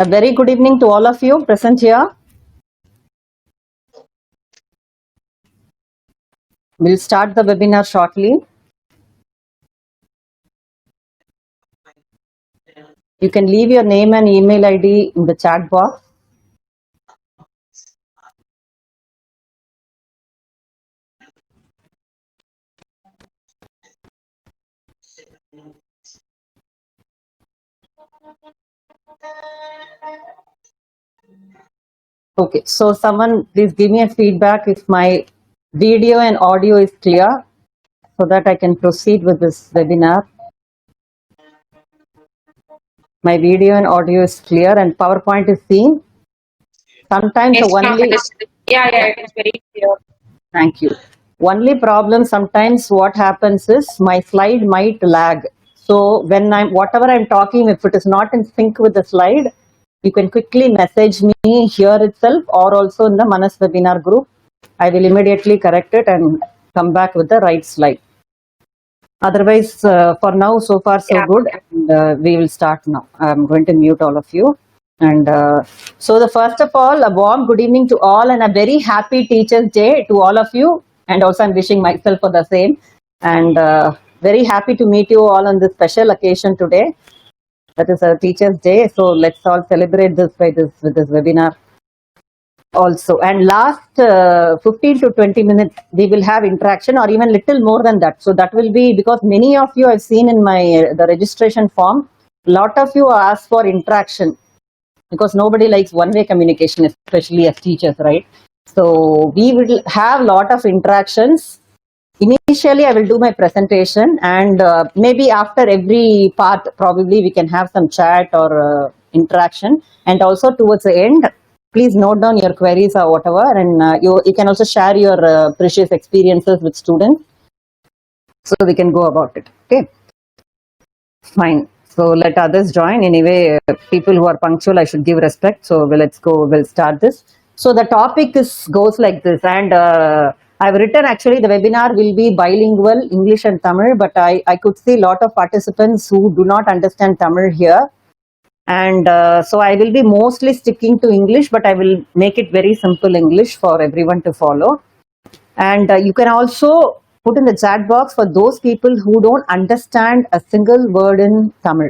A very good evening to all of you present here. We'll start the webinar shortly. You can leave your name and email ID in the chat box. Okay, so someone please give me a feedback if my video and audio is clear so that I can proceed with this webinar. My video and audio is clear and PowerPoint is seen. Sometimes Yes, ma'am, only... it is very clear. Thank you. Only problem sometimes what happens is my slide might lag. So when whatever I'm talking, if it is not in sync with the slide, you can quickly message me here itself or also in the Manas webinar group. I will immediately correct it and come back with the right slide. Otherwise, for now, so far so good. And, we will start now. I'm going to mute all of you. And so the first of all, a warm good evening to all and a very happy Teachers Day to all of you. And also I'm wishing myself for the same. And very happy to meet you all on this special occasion today. That is a Teachers Day. So let's all celebrate this with this webinar also. And last 15 to 20 minutes, we will have interaction or even little more than that. So that will be because many of you I've seen in the registration form, a lot of you ask for interaction because nobody likes one-way communication, especially as teachers, right? So we will have a lot of interactions. Initially, I will do my presentation and maybe after every part, probably we can have some chat or interaction. And also towards the end, please note down your queries or whatever. And you can also share your precious experiences with students. So we can go about it. Okay. Fine. So let others join. Anyway, people who are punctual, I should give respect. So let's go. We'll start this. So the topic goes like this. And I've written actually the webinar will be bilingual, English and Tamil. But I could see a lot of participants who do not understand Tamil here. And so I will be mostly sticking to English, but I will make it very simple English for everyone to follow. And you can also put in the chat box for those people who don't understand a single word in Tamil.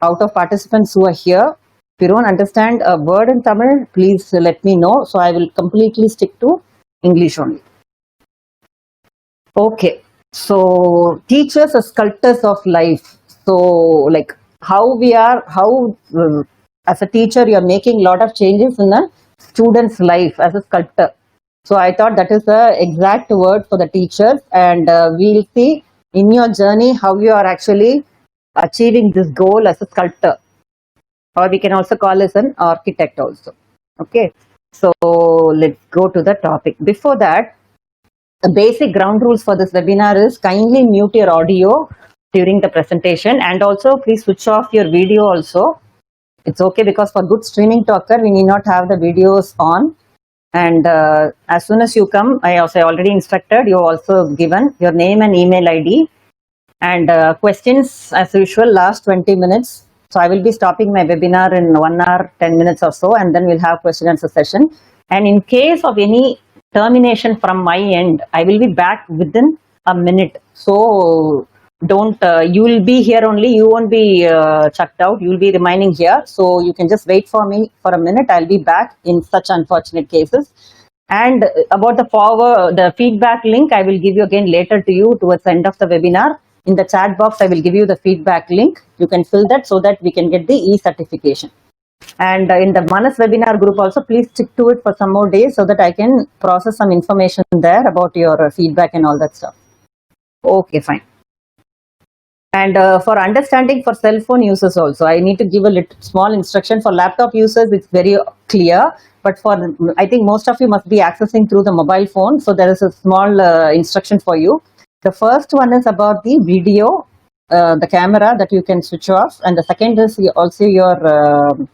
Out of participants who are here, if you don't understand a word in Tamil, please let me know. So I will completely stick to English only. Okay. So teachers are sculptors of life. So like how we are, as a teacher, you're making a lot of changes in a student's life as a sculptor. So I thought that is the exact word for the teachers, and we'll see in your journey how you are actually achieving this goal as a sculptor, or we can also call as an architect also. Okay, so let's go to the topic. Before that, the basic ground rules for this webinar is kindly mute your audio during the presentation, and also please switch off your video also. It's okay because for good streaming to occur, we need not have the videos on. And as soon as you come, I also already instructed, you also given your name and email ID. And questions as usual, last 20 minutes. So I will be stopping my webinar in 1 hour, 10 minutes or so, and then we'll have question and answer session. And in case of any termination from my end, I will be back within a minute. So don't, you will be here only, you won't be chucked out, you will be remaining here. So you can just wait for me for a minute, I'll be back in such unfortunate cases. And about the feedback link, I will give you again later to you towards the end of the webinar. In the chat box, I will give you the feedback link. You can fill that so that we can get the e-certification. And in the Manas webinar group also, please stick to it for some more days so that I can process some information there about your feedback and all that stuff. Okay, fine. And for understanding for cell phone users also, I need to give a little small instruction. For laptop users, it's very clear. But for, I think most of you must be accessing through the mobile phone. So there is a small instruction for you. The first one is about the video, the camera that you can switch off. And the second is also your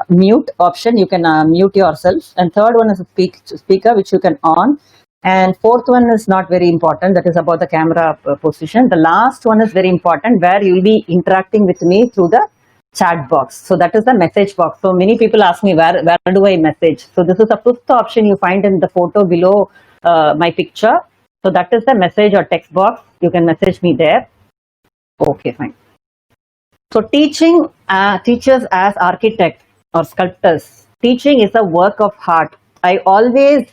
mute option. You can mute yourself. And third one is a speaker, which you can on. And fourth one is not very important. That is about the camera position. The last one is very important, where you will be interacting with me through the chat box. So that is the message box. So many people ask me, where do I message? So this is the fifth option you find in the photo below my picture. So that is the message or text box. You can message me there. Okay, fine. So teachers as architects or sculptors. Teaching is a work of art. I always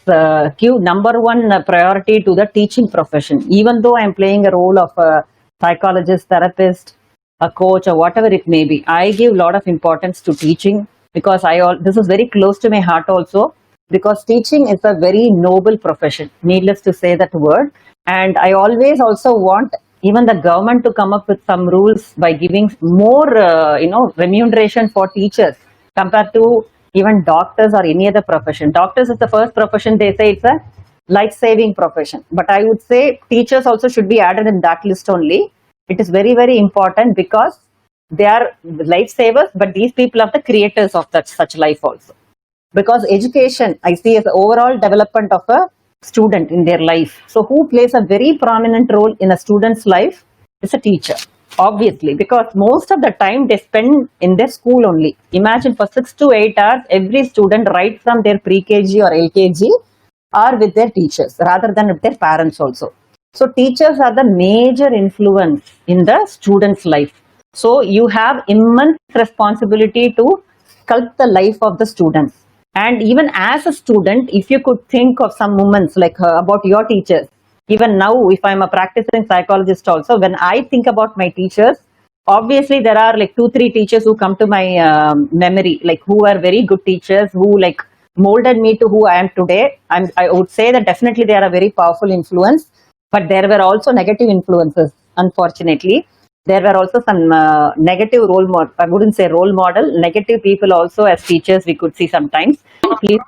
give number one priority to the teaching profession, even though I'm playing a role of a psychologist, therapist, a coach, or whatever it may be. I give a lot of importance to teaching because this is very close to my heart also, because teaching is a very noble profession, needless to say that word. And I always also want even the government to come up with some rules by giving more remuneration for teachers compared to even doctors or any other profession. Doctors is the first profession, they say it's a life-saving profession, but I would say teachers also should be added in that list only. It is very, very important because they are lifesavers, but these people are the creators of such life also. Because education, I see, as the overall development of a student in their life. So who plays a very prominent role in a student's life is a teacher, obviously, because most of the time they spend in their school only. Imagine for 6 to 8 hours, every student, right from their pre-KG or LKG, are with their teachers rather than with their parents also. So teachers are the major influence in the student's life. So you have immense responsibility to sculpt the life of the students. And even as a student, if you could think of some moments like about your teachers, even now, if I'm a practicing psychologist also, when I think about my teachers, obviously there are like 2-3 teachers who come to my memory, like who are very good teachers, who like molded me to who I am today. And I would say that definitely they are a very powerful influence, but there were also negative influences, unfortunately. There were also some negative role model. I wouldn't say role model, negative people also as teachers we could see sometimes. Please,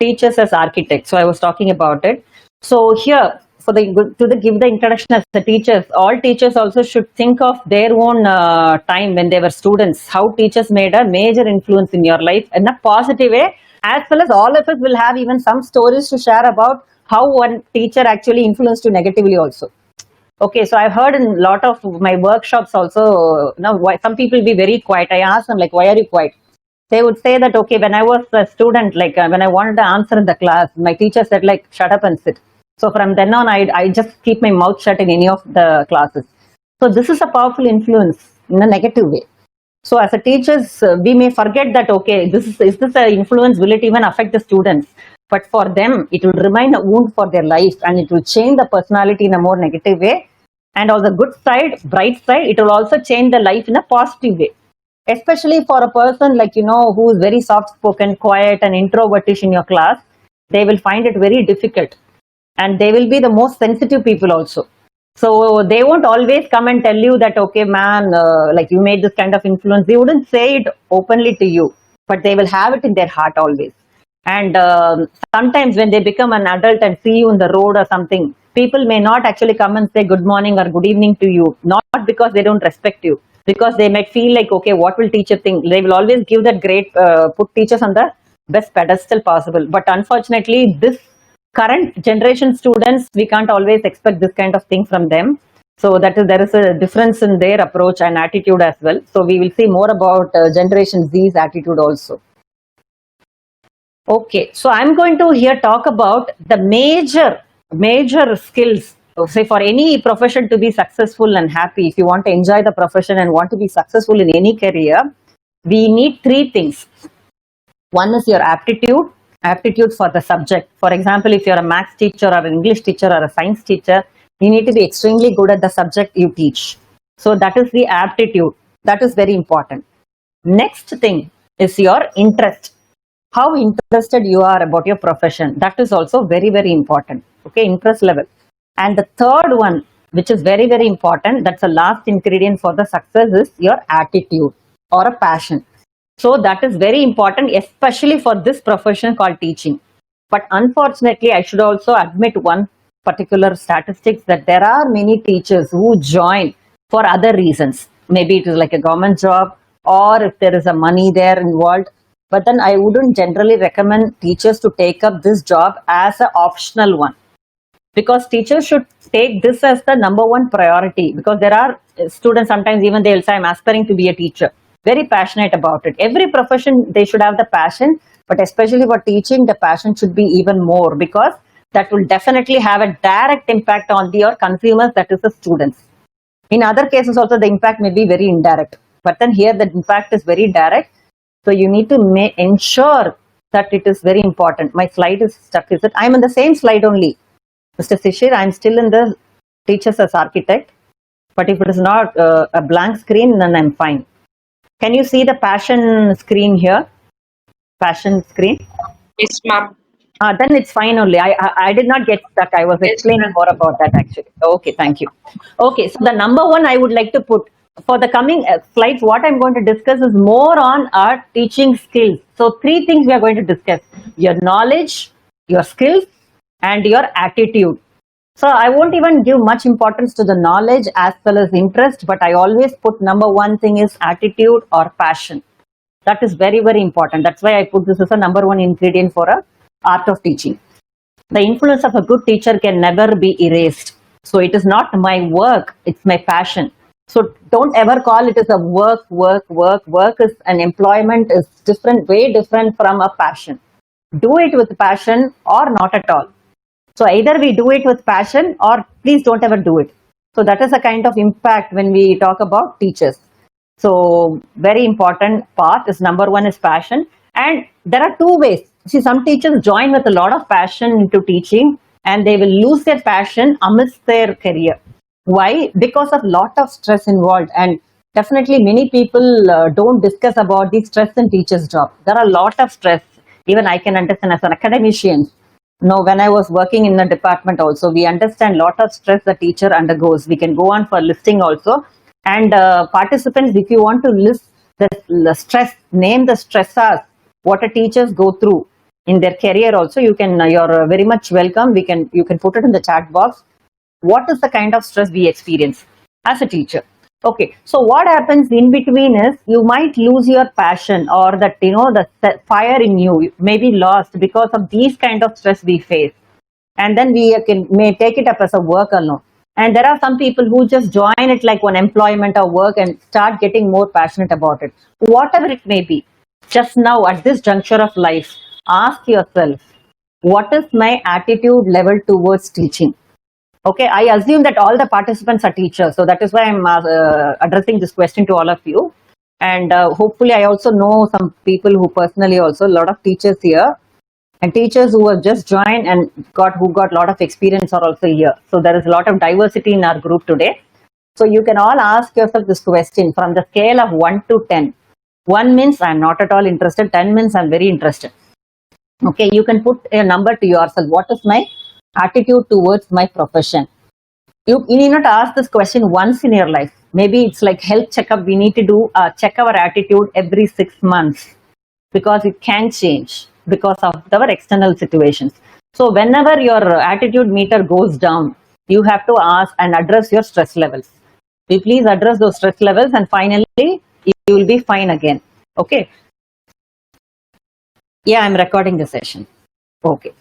teachers as architects. So I was talking about it. So here, for give the introduction as the teachers, all teachers also should think of their own time when they were students, how teachers made a major influence in your life in a positive way, as well as all of us will have even some stories to share about how one teacher actually influenced you negatively also. Okay, so I've heard in a lot of my workshops also, now some people be very quiet. I ask them like, why are you quiet? They would say that, okay, when I was a student, like when I wanted to answer in the class, my teacher said like, shut up and sit. So from then on, I just keep my mouth shut in any of the classes. So this is a powerful influence in a negative way. So as a teachers, we may forget that, okay, is this an influence? Will it even affect the students? But for them, it will remain a wound for their life and it will change the personality in a more negative way. And on the good side, bright side, it will also change the life in a positive way. Especially for a person like, who is very soft-spoken, quiet and introvertish in your class, they will find it very difficult. And they will be the most sensitive people also. So they won't always come and tell you that, okay, man, like you made this kind of influence. They wouldn't say it openly to you, but they will have it in their heart always. And sometimes when they become an adult and see you in the road or something, people may not actually come and say good morning or good evening to you, not because they don't respect you, because they might feel like, okay, what will teacher think? They will always give that great, put teachers on the best pedestal possible. But unfortunately, this current generation students, we can't always expect this kind of thing from them. So there is a difference in their approach and attitude as well. So we will see more about Generation Z's attitude also. Okay, so I'm going to here talk about the major skills. Say for any profession to be successful and happy, if you want to enjoy the profession and want to be successful in any career, we need 3 things. One is your aptitude for the subject. For example, if you're a maths teacher or an English teacher or a science teacher, you need to be extremely good at the subject you teach. So that is the aptitude. That is very important. Next thing is your interest. How interested you are about your profession. That is also very, very important. Okay, interest level. And the third one, which is very, very important, that's the last ingredient for the success, is your attitude or a passion. So that is very important, especially for this profession called teaching. But unfortunately, I should also admit one particular statistics that there are many teachers who join for other reasons. Maybe it is like a government job, or if there is a money there involved. But then I wouldn't generally recommend teachers to take up this job as an optional one. Because teachers should take this as the number one priority. Because there are students, sometimes even they'll say, I'm aspiring to be a teacher. very passionate about it. Every profession, they should have the passion, but especially for teaching, the passion should be even more, because that will definitely have a direct impact on your consumers, that is the students. In other cases also, the impact may be very indirect, but then here the impact is very direct. So you need to ensure that it is very important. My slide is stuck. Is it? I'm in the same slide only, Mr. Sishir. I'm still in the teachers as architect. But if it is not a blank screen, then I'm fine. Can you see the passion screen here? Passion screen? Yes, ma'am. Then it's fine only. I did not get stuck. I was Yes, explaining ma'am. more about that actually. Okay, thank you. Okay, so the number one I would like to put for the coming slides, what I'm going to discuss is more on our teaching skills. So three things we are going to discuss: your knowledge, your skills, and your attitude. So I won't even give much importance to the knowledge as well as interest, but I always put number one thing is attitude or passion. That is very, very important. That's why I put this as a number one ingredient for a art of teaching. The influence of a good teacher can never be erased. So it is not my work, it's my passion. So don't ever call it as a work. Work is an employment, is different, way different from a passion. Do it with passion or not at all. So either we do it with passion or please don't ever do it. So that is a kind of impact when we talk about teachers. So very important part is number one is passion. And there are two ways. See, some teachers join with a lot of passion into teaching and they will lose their passion amidst their career. Why? Because of lot of stress involved, and definitely many people don't discuss about the stress in teachers' job. There are a lot of stress. Even I can understand as an academician. No, when I was working in the department also, we understand lot of stress the teacher undergoes. We can go on for listing also. And participants, if you want to list the stress, name the stressors, what a teachers go through in their career also, you can, you're very much welcome. You can put it in the chat box. What is the kind of stress we experience as a teacher? Okay, so what happens in between is you might lose your passion, or that, you know, the fire in you may be lost because of these kind of stress we face, and then we may take it up as a work alone. And there are some people who just join it like one employment or work and start getting more passionate about it. Whatever it may be, just now at this juncture of life, ask yourself, what is my attitude level towards teaching? Okay, I assume that all the participants are teachers, so that is why I'm addressing this question to all of you. And hopefully I also know some people who personally also, a lot of teachers here, and teachers who have just joined and got a lot of experience are also here. So there is a lot of diversity in our group today. So you can all ask yourself this question from the scale of 1 to 10. 1 means I'm not at all interested, 10 means I'm very interested. Okay, you can put a number to yourself. What is my attitude towards my profession? You need not ask this question once in your life. Maybe it's like health checkup. We need to do check our attitude every 6 months, because it can change because of our external situations. So whenever your attitude meter goes down, you have to ask and address your stress levels. You please address those stress levels, and finally you will be fine again. Okay. Yeah, I'm recording the session. Okay.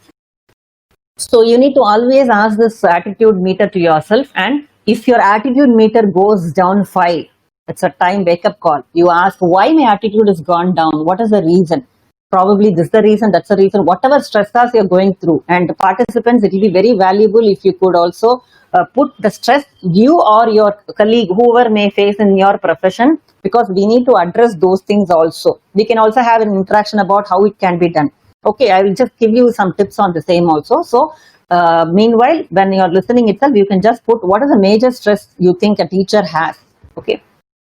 So you need to always ask this attitude meter to yourself, and if your attitude meter goes down 5, it's a time wake-up call. You ask, why my attitude has gone down? What is the reason? Probably this is the reason, that's the reason, whatever stressors you're going through. And participants, it will be very valuable if you could also put the stress you or your colleague, whoever may face in your profession, because we need to address those things also. We can also have an interaction about how it can be done. Okay, I will just give you some tips on the same also. So meanwhile, when you're listening itself, you can just put what is the major stress you think a teacher has. Okay.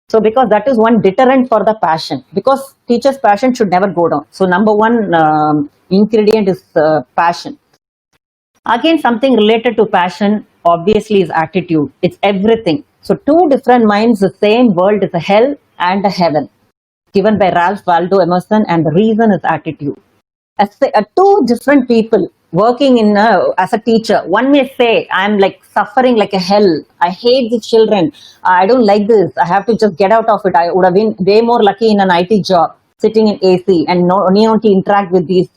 So because that is one deterrent for the passion, because teacher's passion should never go down. So number one ingredient is passion. Again, something related to passion obviously is attitude. It's everything. So two different minds, the same world, is a hell and a heaven, given by Ralph Waldo Emerson, and the reason is attitude. As two different people working in as a teacher, one may say, I'm like suffering like a hell, I hate the children, I don't like this, I have to just get out of it. I would have been way more lucky in an IT job, sitting in AC and not interact with these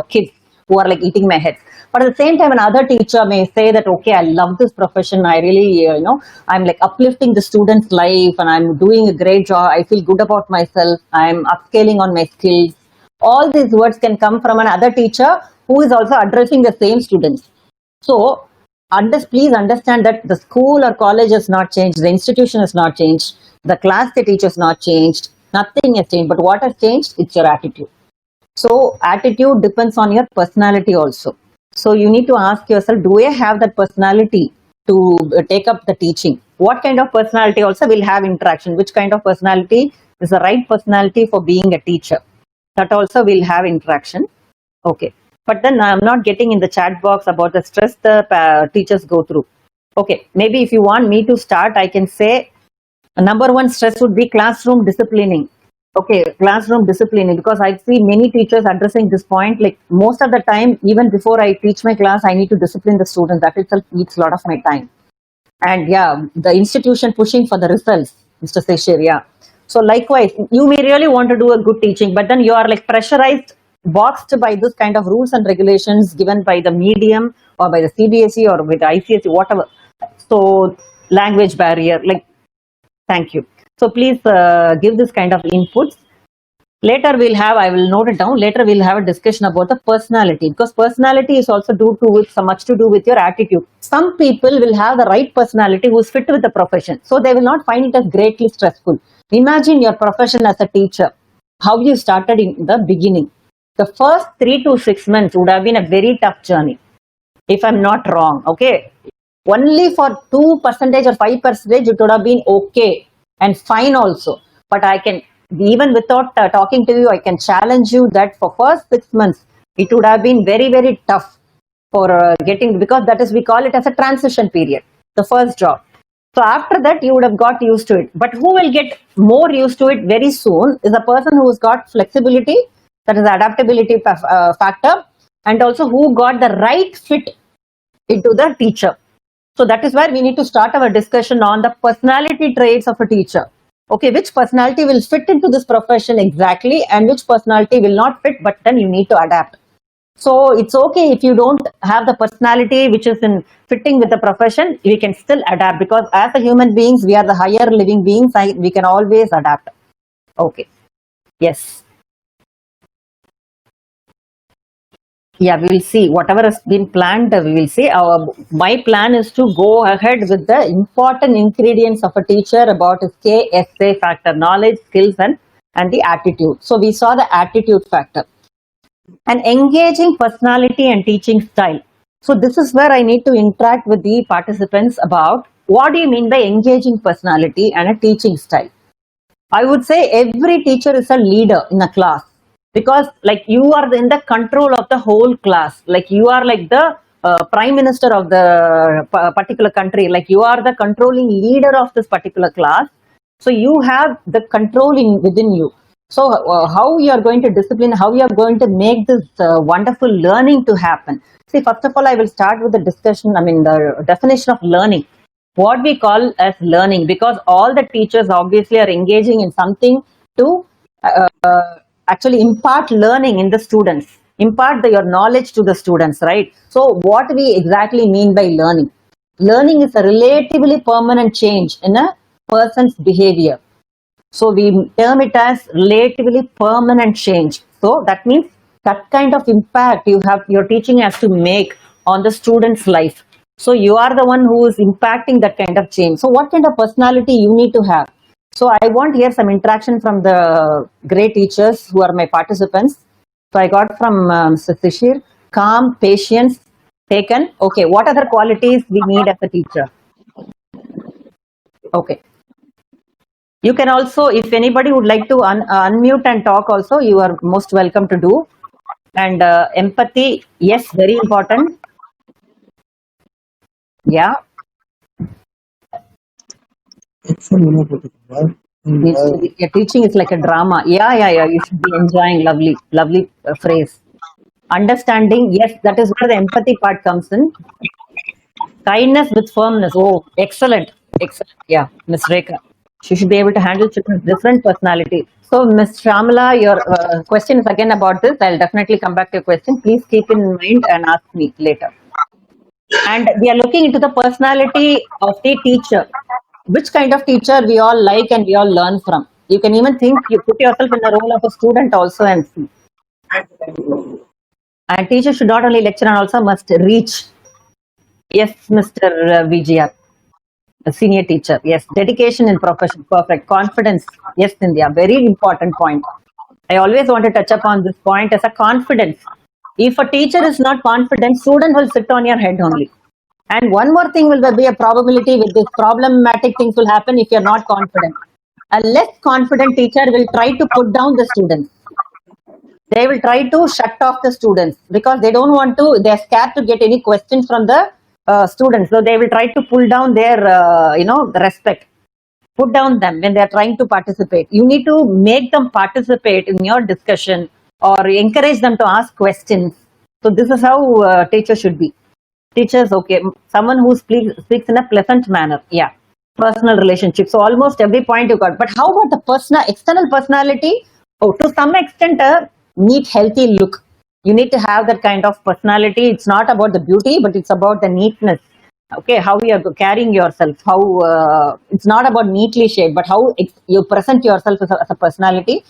kids who are like eating my head. But at the same time, another teacher may say that, okay, I love this profession. I really, I'm like uplifting the student's life and I'm doing a great job. I feel good about myself. I'm upscaling on my skills. All these words can come from another teacher who is also addressing the same students. So, please understand that the school or college has not changed, the institution has not changed, the class they teach has not changed, nothing has changed. But what has changed? It's your attitude. So, attitude depends on your personality also. So, you need to ask yourself, do I have that personality to take up the teaching? What kind of personality also will have interaction? Which kind of personality is the right personality for being a teacher? That also will have interaction. Okay. But then I'm not getting in the chat box about the stress the teachers go through. Okay. Maybe if you want me to start, I can say number one stress would be classroom disciplining. Okay, classroom disciplining, because I see many teachers addressing this point. Like most of the time, even before I teach my class, I need to discipline the students. That itself eats a lot of my time. And yeah, the institution pushing for the results, Mr. Seshir, yeah. So likewise, you may really want to do a good teaching, but then you are like pressurized, boxed by this kind of rules and regulations given by the medium or by the CBSE or with the ICSE, whatever. So language barrier, like, thank you. So please give this kind of inputs. Later I will note it down. Later we'll have a discussion about the personality, because personality is also with so much to do with your attitude. Some people will have the right personality who's fit with the profession, so they will not find it as greatly stressful. Imagine your profession as a teacher, how you started in the beginning. The first 3 to 6 months would have been a very tough journey, if I'm not wrong. Okay, only for 2% or 5% it would have been okay and fine also. But I can, even without talking to you, I can challenge you that for first 6 months it would have been very, very tough for getting, because that is, we call it as a transition period, the first job. So after that you would have got used to it. But who will get more used to it very soon is a person who's got flexibility, that is adaptability factor, and also who got the right fit into the teacher. So that is where we need to start our discussion on the personality traits of a teacher. Okay, which personality will fit into this profession exactly, and which personality will not fit, but then you need to adapt. So it's okay if you don't have the personality which is in fitting with the profession, we can still adapt, because as a human beings, we are the higher living beings, we can always adapt. Okay. Yes. Yeah, we will see whatever has been planned. We will see. My plan is to go ahead with the important ingredients of a teacher about his KSA factor: knowledge, skills, and the attitude. So we saw the attitude factor, an engaging personality and teaching style. So this is where I need to interact with the participants about what do you mean by engaging personality and a teaching style. I would say every teacher is a leader in a class, because like you are in the control of the whole class. Like you are like the prime minister of the particular country. Like you are the controlling leader of this particular class. So you have the controlling within you. So how you are going to discipline, how you are going to make this wonderful learning to happen. See, first of all, I will start with the discussion, the definition of learning. What we call as learning, because all the teachers obviously are engaging in something to actually impart learning in the students, impart your knowledge to the students, right? So what we exactly mean by learning? Learning is a relatively permanent change in a person's behavior. So we term it as relatively permanent change. So that means that kind of impact your teaching has to make on the student's life. So you are the one who is impacting that kind of change. So what kind of personality you need to have? So I want here some interaction from the great teachers who are my participants. So I got from Mr. Seshir, calm, patience, taken. Okay, what other qualities we need as a teacher? Okay. You can also, if anybody would like to unmute and talk also, you are most welcome to do. And empathy, yes, very important. Yeah. Your teaching is like a drama. Yeah. You should be enjoying. Lovely phrase. Understanding, yes, that is where the empathy part comes in. Kindness with firmness. Oh, excellent. Yeah, Miss Rekha. She should be able to handle children's different personality. So, Ms. Shamala, your question is again about this. I'll definitely come back to your question. Please keep in mind and ask me later. And we are looking into the personality of the teacher. Which kind of teacher we all like and we all learn from. You can even think, you put yourself in the role of a student also and see. And teacher should not only lecture and also must reach. Yes, Mr. VGR. A senior teacher. Yes. Dedication in profession. Perfect. Confidence. Yes, India. Very important point. I always want to touch upon this point as a confidence. If a teacher is not confident, student will sit on your head only. And one more thing will be a probability with this problematic things will happen if you're not confident. A less confident teacher will try to put down the students. They will try to shut off the students because they don't want to, they're scared to get any questions from the students. So they will try to pull down their, the respect. Put down them when they're trying to participate. You need to make them participate in your discussion or encourage them to ask questions. So this is how teachers should be. Teachers, okay, someone who speaks in a pleasant manner. Yeah, personal relationships. So almost every point you got. But how about the external personality? Oh, to some extent, a neat, healthy look. You need to have that kind of personality. It's not about the beauty, but it's about the neatness. Okay, how you are carrying yourself. How it's not about neatly shaped, but how you present yourself as a personality,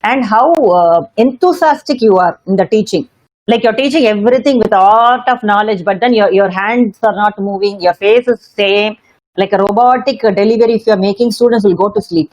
and how enthusiastic you are in the teaching. Like you're teaching everything with a lot of knowledge, but then your hands are not moving, your face is same, like a robotic delivery. If you're making, students will go to sleep,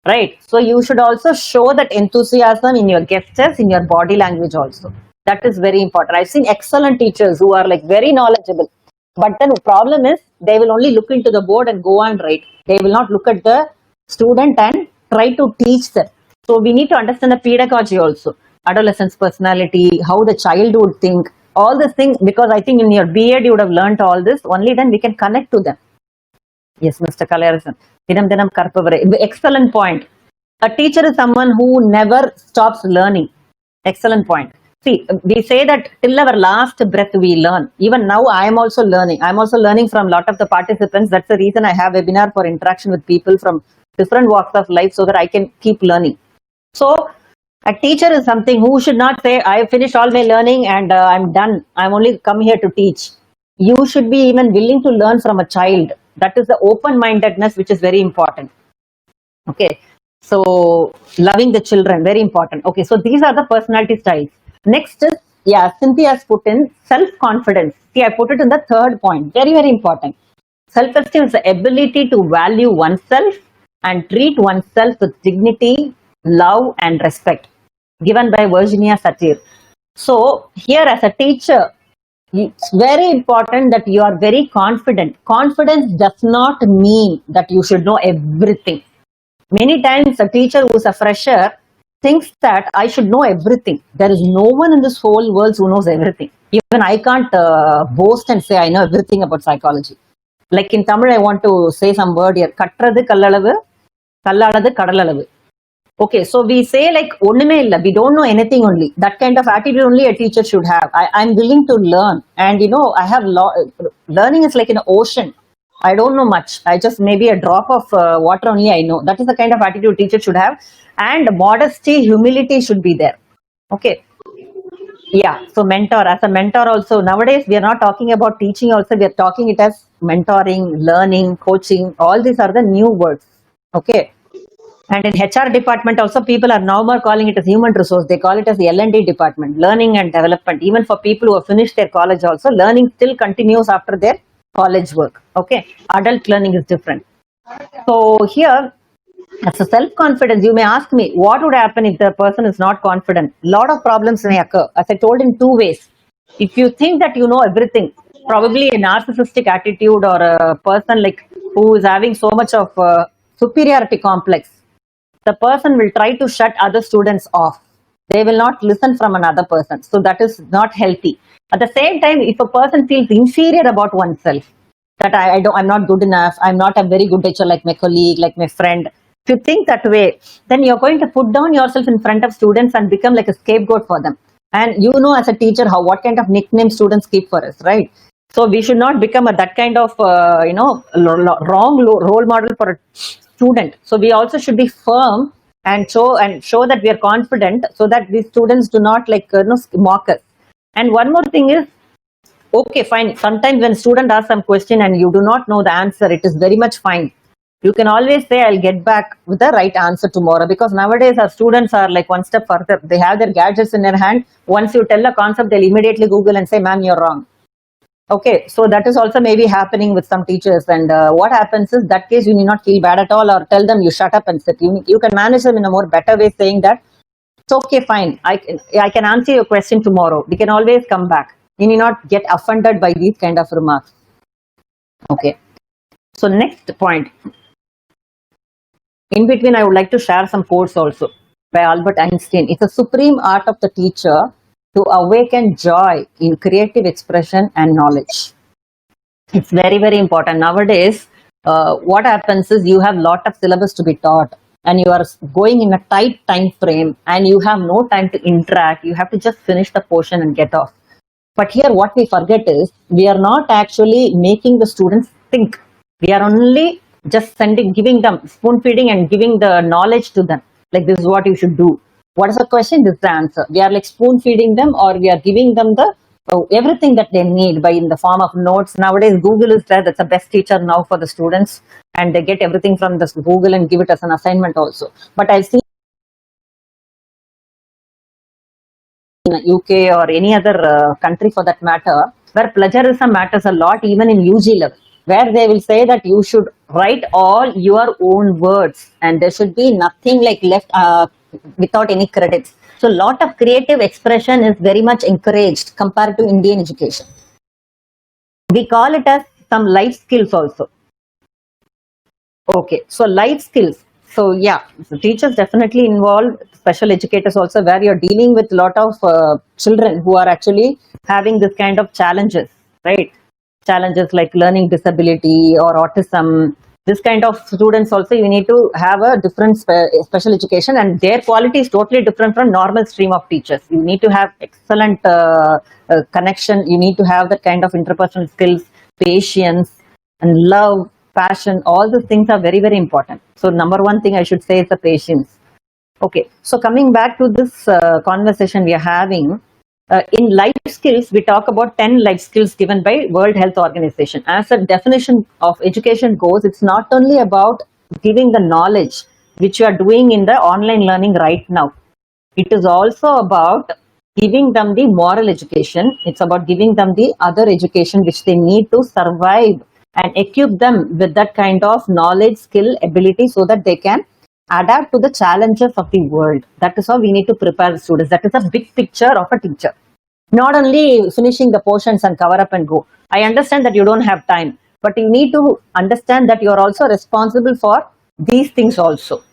right? So you should also show that enthusiasm in your gestures, in your body language also. That is very important. I've seen excellent teachers who are like very knowledgeable, but then the problem is they will only look into the board and go on write. They will not look at the student and try to teach them. So we need to understand the pedagogy also, adolescence personality, how the child would think, all these things, because I think in your B.Ed you would have learned all this. Only then we can connect to them. Yes, Mr. Kalarasan. Dinam Dinam Karpavare. Excellent point. A teacher is someone who never stops learning. Excellent point. See, we say that till our last breath we learn. Even now, I am also learning. I'm also learning from a lot of the participants. That's the reason I have webinar for interaction with people from different walks of life so that I can keep learning. So, a teacher is something who should not say, I have finished all my learning and I'm done. I'm only come here to teach. You should be even willing to learn from a child. That is the open-mindedness, which is very important. Okay. So, loving the children, very important. Okay. So, these are the personality styles. Next is, yeah, Cynthia has put in self-confidence. See, I put it in the third point. Very, very important. Self-esteem is the ability to value oneself and treat oneself with dignity, love, and respect, given by Virginia Satir. So, here as a teacher, it's very important that you are very confident. Confidence does not mean that you should know everything. Many times, a teacher who is a fresher thinks that I should know everything. There is no one in this whole world who knows everything. Even I can't boast and say I know everything about psychology. Like in Tamil, I want to say some word here. Katrathu kallalavu, kallaladu kadalalavu. Okay, so we say like onnume illa, we don't know anything only. That kind of attitude only a teacher should have. I'm willing to learn, and I have learning is like an ocean. I don't know much. I just maybe a drop of water only I know. That is the kind of attitude teacher should have, and modesty, humility should be there. Okay. Yeah, so mentor, as a mentor also, nowadays we are not talking about teaching also, we are talking it as mentoring, learning, coaching, all these are the new words. Okay. And in HR department also, people are now more calling it as human resource. They call it as the L&D department, learning and development. Even for people who have finished their college also, learning still continues after their college work. Okay, adult learning is different. So here, as a self-confidence, you may ask me, what would happen if the person is not confident? A lot of problems may occur, as I told, in two ways. If you think that you know everything, probably a narcissistic attitude or a person like who is having so much of superiority complex, the person will try to shut other students off. They will not listen from another person. So that is not healthy. At the same time, if a person feels inferior about oneself, that I'm not good enough, I'm not a very good teacher like my colleague, like my friend. If you think that way, then you're going to put down yourself in front of students and become like a scapegoat for them. And as a teacher, what kind of nickname students keep for us, right? So we should not become that kind of, wrong role model for a student. So we also should be firm and show that we are confident, so that these students do not mock us. And one more thing is, okay, fine. Sometimes when student asks some question and you do not know the answer, it is very much fine. You can always say, I'll get back with the right answer tomorrow, because nowadays our students are like one step further. They have their gadgets in their hand. Once you tell a concept, they'll immediately Google and say, ma'am, you're wrong. Okay, so that is also maybe happening with some teachers. And what happens is, that case, you need not feel bad at all, or tell them you shut up and sit. You can manage them in a more better way, saying that it's okay, fine. I can answer your question tomorrow. We can always come back. You need not get offended by these kind of remarks. Okay. So next point. In between, I would like to share some quotes also by Albert Einstein. It's a supreme art of the teacher to awaken joy in creative expression and knowledge. It's very, very important. Nowadays, what happens is, you have a lot of syllabus to be taught, and you are going in a tight time frame, and you have no time to interact. You have to just finish the portion and get off. But here what we forget is, we are not actually making the students think. We are only just giving them spoon feeding and giving the knowledge to them. Like, this is what you should do. What is the question? This is the answer. We are like spoon feeding them, or we are giving them the everything that they need by in the form of notes. Nowadays, Google is there. That's the best teacher now for the students, and they get everything from this Google and give it as an assignment also. But I've seen in UK or any other country for that matter, where plagiarism matters a lot, even in UG level, where they will say that you should write all your own words, and there should be nothing like left without any credits. So a lot of creative expression is very much encouraged compared to Indian education. We call it as some life skills also. Okay, so life skills. So yeah, so teachers definitely involved, special educators also, where you're dealing with a lot of children who are actually having this kind of challenges, right? Challenges like learning disability or autism. This kind of students also, you need to have a different special education, and their quality is totally different from normal stream of teachers. You need to have excellent connection. You need to have that kind of interpersonal skills, patience, and love, passion. All these things are very, very important. So number one thing I should say is the patience. Okay, so coming back to this conversation we are having, in life skills, we talk about 10 life skills given by World Health Organization. As a definition of education goes, it's not only about giving the knowledge, which you are doing in the online learning right now. It is also about giving them the moral education. It's about giving them the other education which they need to survive, and equip them with that kind of knowledge, skill, ability, so that they can adapt to the challenges of the world. That is how we need to prepare the students. That is a big picture of a teacher. Not only finishing the portions and cover up and go. I understand that you don't have time, but you need to understand that you are also responsible for these things also.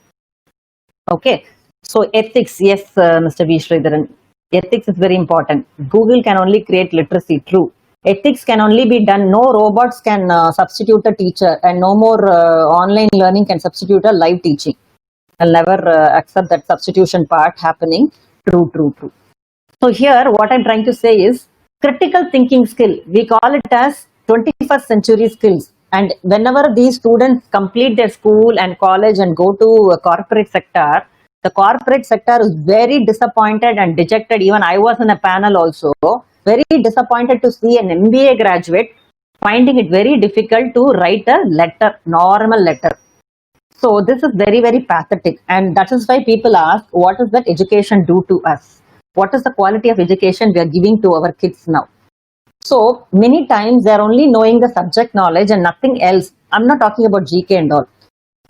Okay. So ethics, yes, Mr. V. Sridharan. Ethics is very important. Google can only create literacy, true. Ethics can only be done. No robots can substitute a teacher, and no more online learning can substitute a live teaching. I'll never accept that substitution part happening. True, true, true. So here, what I'm trying to say is critical thinking skill. We call it as 21st century skills. And whenever these students complete their school and college and go to a corporate sector, the corporate sector is very disappointed and dejected. Even I was in a panel also, very disappointed to see an MBA graduate finding it very difficult to write a letter, normal letter. So this is very, very pathetic. And that is why people ask, what does that education do to us? What is the quality of education we are giving to our kids now? So many times they are only knowing the subject knowledge and nothing else. I'm not talking about GK and all.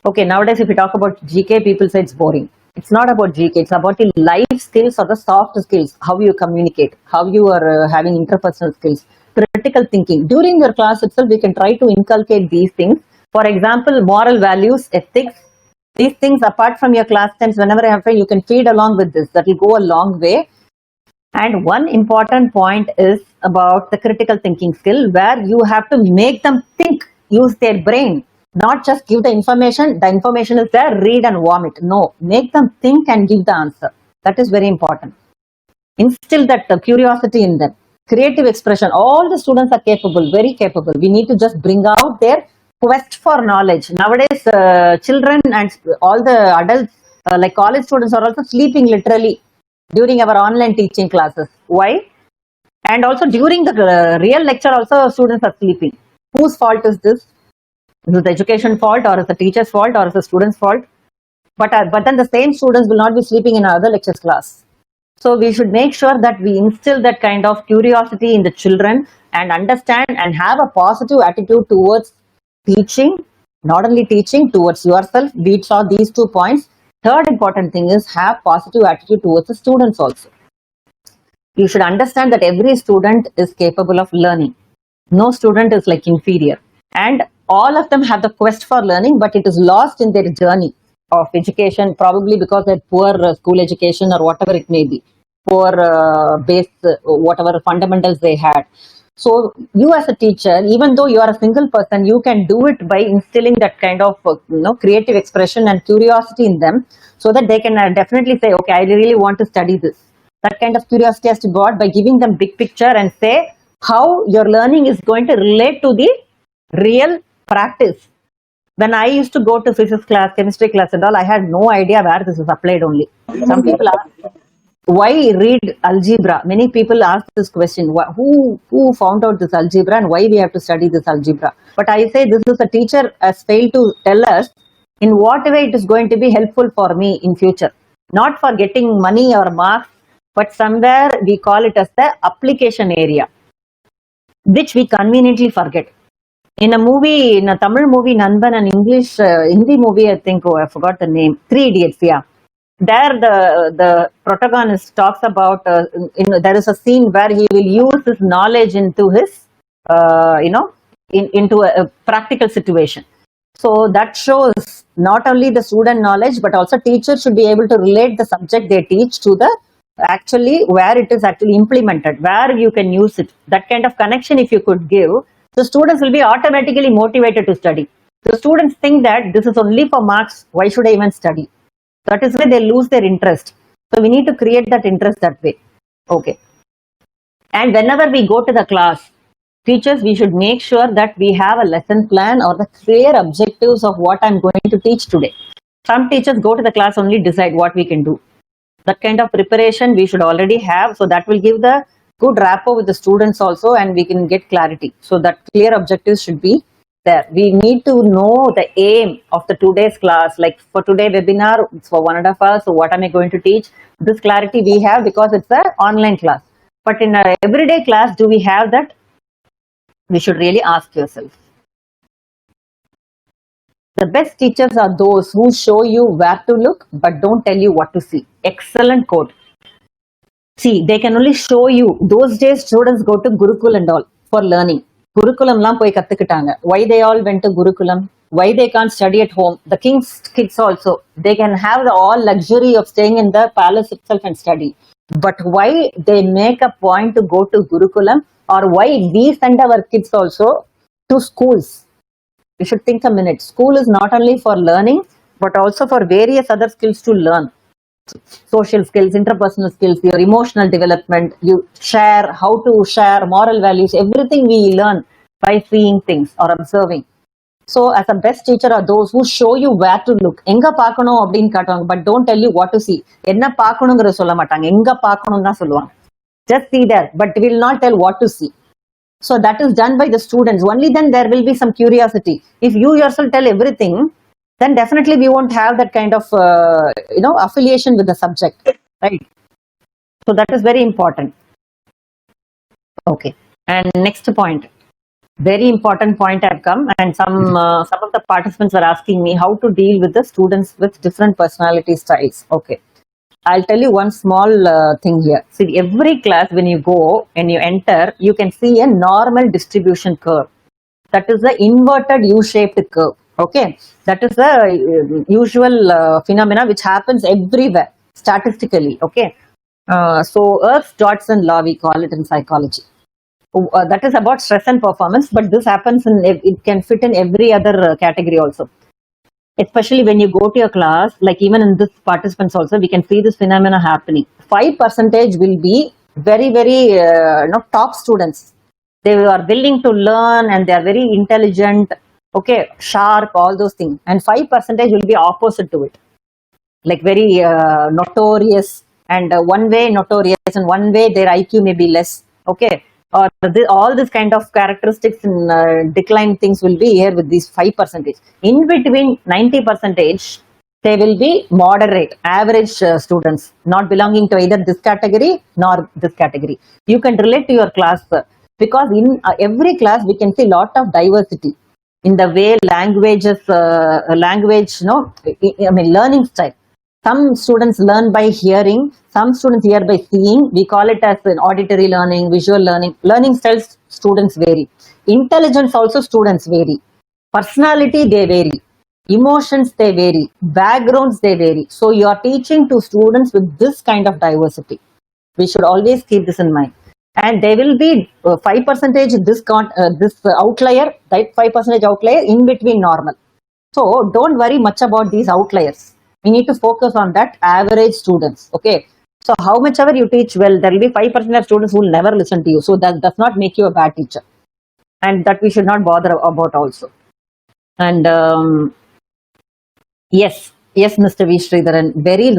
Okay, nowadays if you talk about GK, people say it's boring. It's not about GK. It's about the life skills or the soft skills, how you communicate, how you are having interpersonal skills, critical thinking. During your class itself, we can try to inculcate these things. For example, moral values, ethics, these things apart from your class times, whenever you have time, you can feed along with this. That will go a long way. And one important point is about the critical thinking skill, where you have to make them think, use their brain, not just give the information. The information is there, read and vomit. No, make them think and give the answer. That is very important. Instill that curiosity in them. Creative expression. All the students are capable, very capable. We need to just bring out their quest for knowledge. Nowadays, children and all the adults like college students are also sleeping literally during our online teaching classes. Why? And also during the real lecture also students are sleeping. Whose fault is this? Is it the education fault, or is the teacher's fault, or is the student's fault? But then the same students will not be sleeping in another lectures class. So we should make sure that we instill that kind of curiosity in the children and understand and have a positive attitude towards teaching. Not only teaching, towards yourself. We saw these 2 points. Third important thing is have positive attitude towards the students also. You should understand that every student is capable of learning. No student is like inferior, and all of them have the quest for learning, but it is lost in their journey of education, probably because of poor school education or whatever it may be, poor base, whatever fundamentals they had. So you as a teacher, even though you are a single person, you can do it by instilling that kind of creative expression and curiosity in them, so that they can definitely say, okay, I really want to study this. That kind of curiosity has to be brought by giving them big picture and say how your learning is going to relate to the real practice. When I used to go to physics class, chemistry class and all, I had no idea where this is applied only. Some people ask, why read algebra? Many people ask this question, who found out this algebra and why we have to study this algebra? But I say this is a teacher has failed to tell us in what way it is going to be helpful for me in future. Not for getting money or marks, but somewhere we call it as the application area, which we conveniently forget. In a movie, in a Tamil movie, Nanban, and English, Hindi movie, I think, I forgot the name, 3 Idiots, yeah. There, the protagonist talks about, there is a scene where he will use his knowledge into his, into a practical situation. So that shows not only the student knowledge, but also teachers should be able to relate the subject they teach to the actually where it is actually implemented, where you can use it. That kind of connection, if you could give, the students will be automatically motivated to study. The students think that this is only for marks, why should I even study? That is why they lose their interest. So we need to create that interest that way. Okay. And whenever we go to the class, teachers, we should make sure that we have a lesson plan or the clear objectives of what I'm going to teach today. Some teachers go to the class only decide what we can do. That kind of preparation we should already have, so that will give the good rapport with the students also, and we can get clarity. So that clear objectives should be there. We need to know the aim of the today's class. Like for today webinar, it's for 1.5 hours. So what am I going to teach? This clarity we have because it's an online class. But in an everyday class, do we have that? We should really ask yourself. The best teachers are those who show you where to look, but don't tell you what to see. Excellent quote. See, they can only show you. Those days, students go to Gurukul and all for learning. Gurukulam lam poi kattukitaanga. Why they all went to Gurukulam? Why they can't study at home? The king's kids also, they can have the all luxury of staying in the palace itself and study. But why they make a point to go to Gurukulam, or why we send our kids also to schools? You should think a minute. School is not only for learning, but also for various other skills to learn. Social skills, interpersonal skills, your emotional development, you share, how to share, moral values, everything we learn by seeing things or observing. So as a best teacher are those who show you where to look. Enga paakano appdin kaatuvanga, but don't tell you what to see. Enna paakanungra solla maatanga, enga paakanum da solluvaanga. Just see there, but will not tell what to see. So that is done by the students. Only then there will be some curiosity. If you yourself tell everything, then definitely we won't have that kind of affiliation with the subject, right? So that is very important. Okay. And next point, very important point had come, and some of the participants were asking me how to deal with the students with different personality styles. Okay, I'll tell you one small thing here. See, every class when you go and you enter, you can see a normal distribution curve. That is the inverted U-shaped curve. Okay, that is the usual phenomena which happens everywhere statistically. Okay, so Earth-Dodson law we call it in psychology. That is about stress and performance, but this happens in, it can fit in every other category also. Especially when you go to your class, like even in this participants also, we can see this phenomena happening. 5% will be very, very top students. They are willing to learn and they are very intelligent, okay, sharp, all those things. And 5% will be opposite to it. like very notorious, and one way notorious, and one way their IQ may be less. Okay, or all this kind of characteristics in decline things will be here with these 5%. In between 90%, they will be moderate, average students, not belonging to either this category nor this category. You can relate to your class, because in every class we can see lot of diversity in the way languages, language, I mean learning style. Some students learn by hearing, some students hear by seeing. We call it as an auditory learning, visual learning. Learning styles students vary. Intelligence also students vary. Personality they vary. Emotions they vary. Backgrounds they vary. So you are teaching to students with this kind of diversity. We should always keep this in mind. And there will be 5% this outlier, that 5% outlier in between normal. So don't worry much about these outliers. We need to focus on that average students. Okay, so how much ever you teach well, there will be 5% of students who will never listen to you. So that does not make you a bad teacher, and that we should not bother about also. And yes, Mr. V. Sridharan, very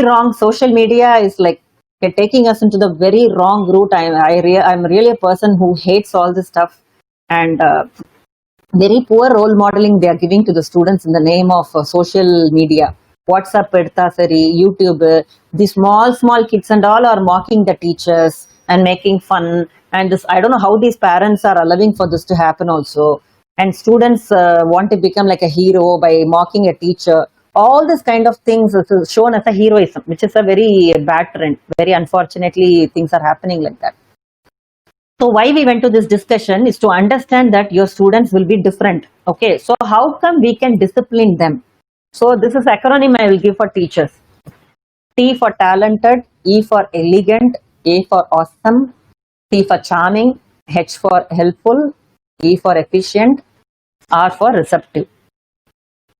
wrong. Social media is like taking us into the very wrong route. I'm really a person who hates all this stuff, and very poor role modeling they are giving to the students in the name of social media. WhatsApp, YouTube, the small kids and all are mocking the teachers and making fun. And this, I don't know how these parents are allowing for this to happen also. And students want to become like a hero by mocking a teacher. All this kind of things is shown as a heroism, which is a very bad trend. Very unfortunately, things are happening like that. So why we went to this discussion is to understand that your students will be different. Okay, so how come we can discipline them? So this is acronym I will give for teachers. T for talented, E for elegant, A for awesome, C for charming, H for helpful, E for efficient, R for receptive.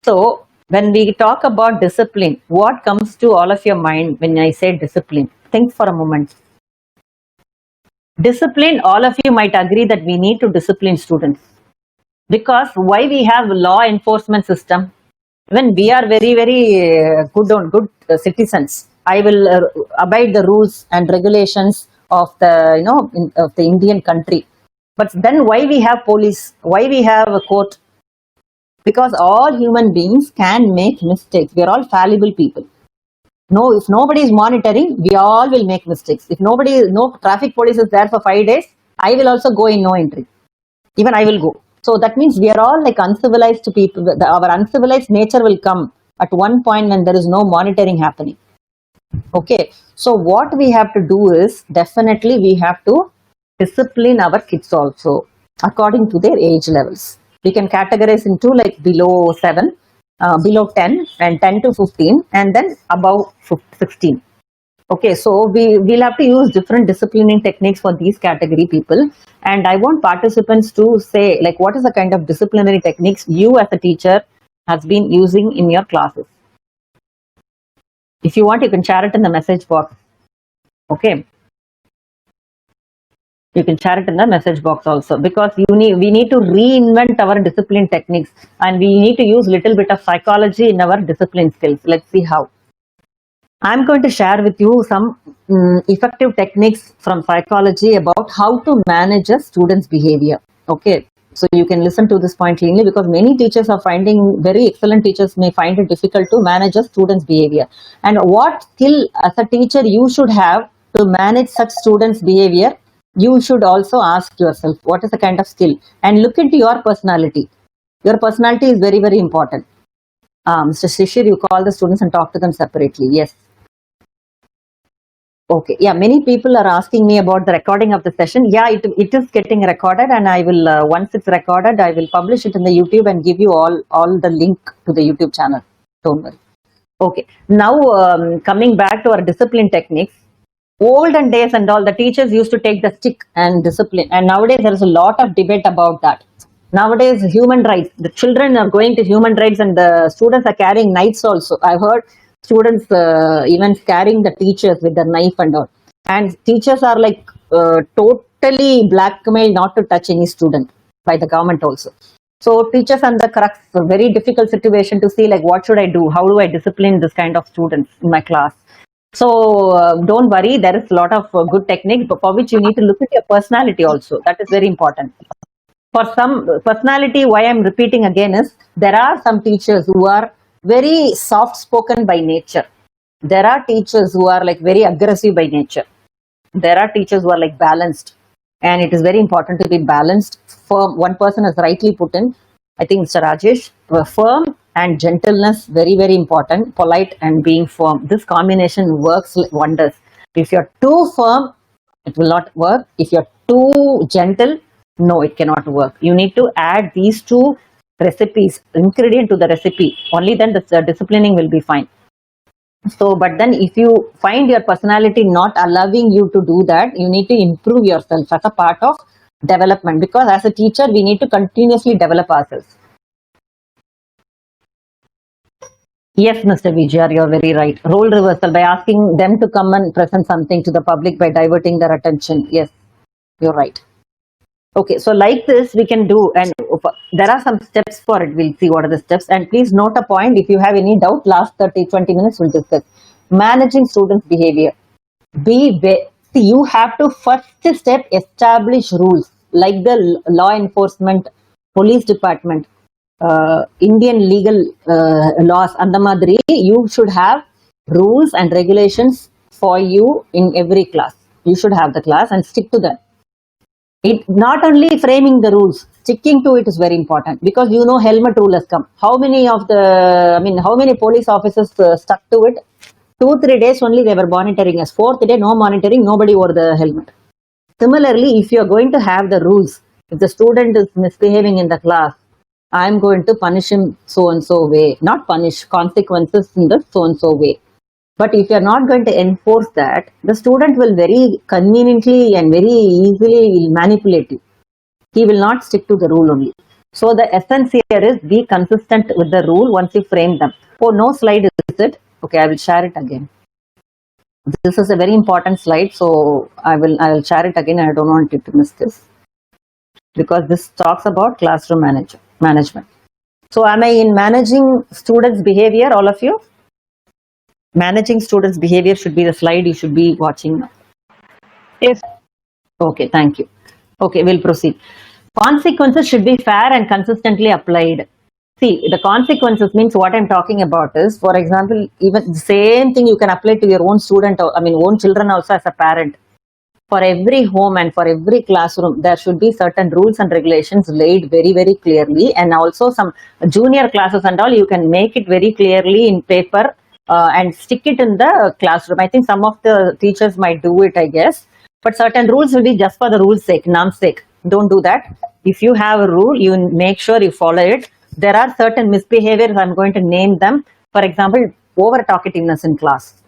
So when we talk about discipline, what comes to all of your mind when I say discipline? Think for a moment. Discipline, all of you might agree that we need to discipline students. Because why we have law enforcement system? When we are very good citizens, I will abide the rules and regulations of the of the Indian country. But then why we have police? Why we have a court? Because all human beings can make mistakes. We are all fallible people. No, if nobody is monitoring, we all will make mistakes. If no traffic police is there for 5 days, I will also go in no entry. Even I will go. So that means we are all like uncivilized people. Our uncivilized nature will come at one point when there is no monitoring happening. Okay, so what we have to do is definitely we have to discipline our kids also according to their age levels. We can categorize into like below 7, below 10, and 10 to 15, and then above 16. Okay, so we'll have to use different disciplining techniques for these category people. And I want participants to say, like, what is the kind of disciplinary techniques you as a teacher has been using in your classes? If you want, you can share it in the message box. Okay. You can share it in the message box also, because we need to reinvent our discipline techniques, and we need to use little bit of psychology in our discipline skills. Let's see how. I'm going to share with you some effective techniques from psychology about how to manage a student's behavior. Okay, so you can listen to this point cleanly, because many teachers are finding, very excellent teachers may find it difficult to manage a student's behavior. And what skill as a teacher you should have to manage such students' behavior, you should also ask yourself, what is the kind of skill? And look into your personality. Your personality is very, very important. Mr. Shishir, you call the students and talk to them separately. Yes. Okay. Yeah, many people are asking me about the recording of the session. Yeah, it is getting recorded, and I will, once it's recorded, I will publish it in the YouTube and give you all the link to the YouTube channel. Don't worry. Okay. Now, coming back to our discipline techniques, olden days and all, the teachers used to take the stick and discipline. And nowadays, there is a lot of debate about that. Nowadays, human rights, the children are going to human rights, and the students are carrying knives also. I've heard students even carrying the teachers with the knife and all. And teachers are like totally blackmailed not to touch any student by the government also. So teachers and the crux, a very difficult situation to see like what should I do, how do I discipline this kind of students in my class. So don't worry, there is a lot of good techniques for which you need to look at your personality also. That is very important. For some personality, why I'm repeating again is there are some teachers who are very soft spoken by nature. There are teachers who are like very aggressive by nature. There are teachers who are like balanced, and it is very important to be balanced. Firm, one person has rightly put in, I think Mr. Rajesh, firm and gentleness, very very important. Polite and being firm, this combination works wonders. If you're too firm, it will not work. If you're too gentle, no, it cannot work. You need to add these two recipes, ingredient to the recipe, only then the disciplining will be fine. So but then if you find your personality not allowing you to do that, you need to improve yourself as a part of development, because as a teacher we need to continuously develop ourselves. Yes, Mr. Vijay, you're very right. Role reversal, by asking them to come and present something to the public by diverting their attention. Yes, you're right. Okay, so like this we can do, and there are some steps for it. We'll see what are the steps, and please note a point. If you have any doubt, last 30-20 minutes we'll discuss. Managing students' behavior. See, you have to first step establish rules, like the law enforcement, police department, Indian legal laws and the madri. You should have rules and regulations for you in every class. You should have the class and stick to them. It not only framing the rules, sticking to it is very important, because you know helmet rule has come. How many of the, I mean, how many police officers stuck to it? 2-3 days only they were monitoring us. 4th day, no monitoring, nobody wore the helmet. Similarly, if you are going to have the rules, if the student is misbehaving in the class, I am going to punish him so and so way. Not punish, consequences in the so and so way. But if you are not going to enforce that, the student will very conveniently and very easily manipulate you. He will not stick to the rule only. So the essence here is be consistent with the rule once you frame them. Oh, no slide is it? Okay, I will share it again. This is a very important slide, so I will share it again. I don't want you to miss this, because this talks about classroom management. So am I in managing students' behavior, all of you? Managing students' behavior should be the slide you should be watching now. Yes. Okay, thank you. Okay, we'll proceed. Consequences should be fair and consistently applied. See, the consequences means what I'm talking about is, for example, even the same thing you can apply to your own student, or, I mean, own children also as a parent. For every home and for every classroom, there should be certain rules and regulations laid very, very clearly. And also some junior classes and all, you can make it very clearly in paper and stick it in the classroom. I think some of the teachers might do it, I guess. But certain rules will be just for the rule's sake, nam's sake. Don't do that. If you have a rule, you make sure you follow it. There are certain misbehaviors, I'm going to name them. For example, over talkativeness in class,